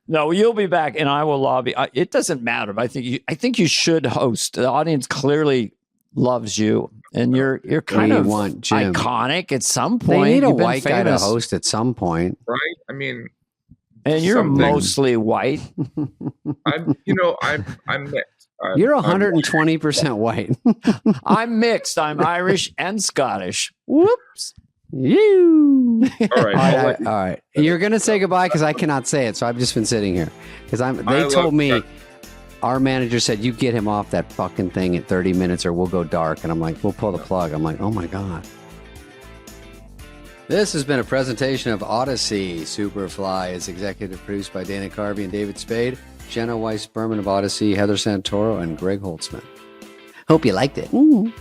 Speaker 3: No, you'll be back, and I will lobby. It doesn't matter. I think you should host. The audience clearly loves you, and you're kind of
Speaker 1: Jim?
Speaker 3: iconic at some
Speaker 1: They
Speaker 3: point.
Speaker 1: need a
Speaker 3: You've been
Speaker 1: white guy to
Speaker 3: famous.
Speaker 1: host at some point.
Speaker 2: Right? I mean,
Speaker 3: And you're
Speaker 2: something.
Speaker 3: mostly white.
Speaker 2: I'm mixed.
Speaker 1: You're 120% white.
Speaker 3: I'm mixed. I'm Irish and Scottish. Whoops.
Speaker 1: You.
Speaker 2: All right.
Speaker 1: All right. You're gonna say goodbye because I cannot say it, so I've just been sitting here because They told me. Our manager said, "You get him off that fucking thing in 30 minutes or we'll go dark." And I'm like, "We'll pull the plug." I'm like, "Oh my God." This has been a presentation of Odyssey. Superfly is executive produced by Dana Carvey and David Spade, Jenna Weiss-Berman of Odyssey, Heather Santoro, and Greg Holtzman. Hope you liked it. Ooh.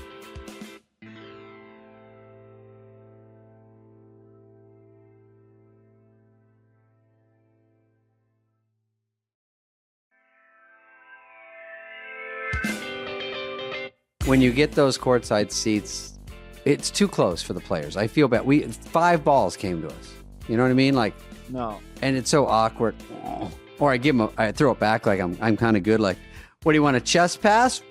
Speaker 1: When you get those courtside seats, it's too close for the players. I feel bad. 5 balls came to us. You know what I mean? Like,
Speaker 3: No.
Speaker 1: and it's so awkward. Or I throw it back like I'm kind of good. Like, what do you want, a chest pass?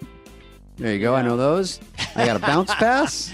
Speaker 1: There you go. I know those. I got a bounce pass.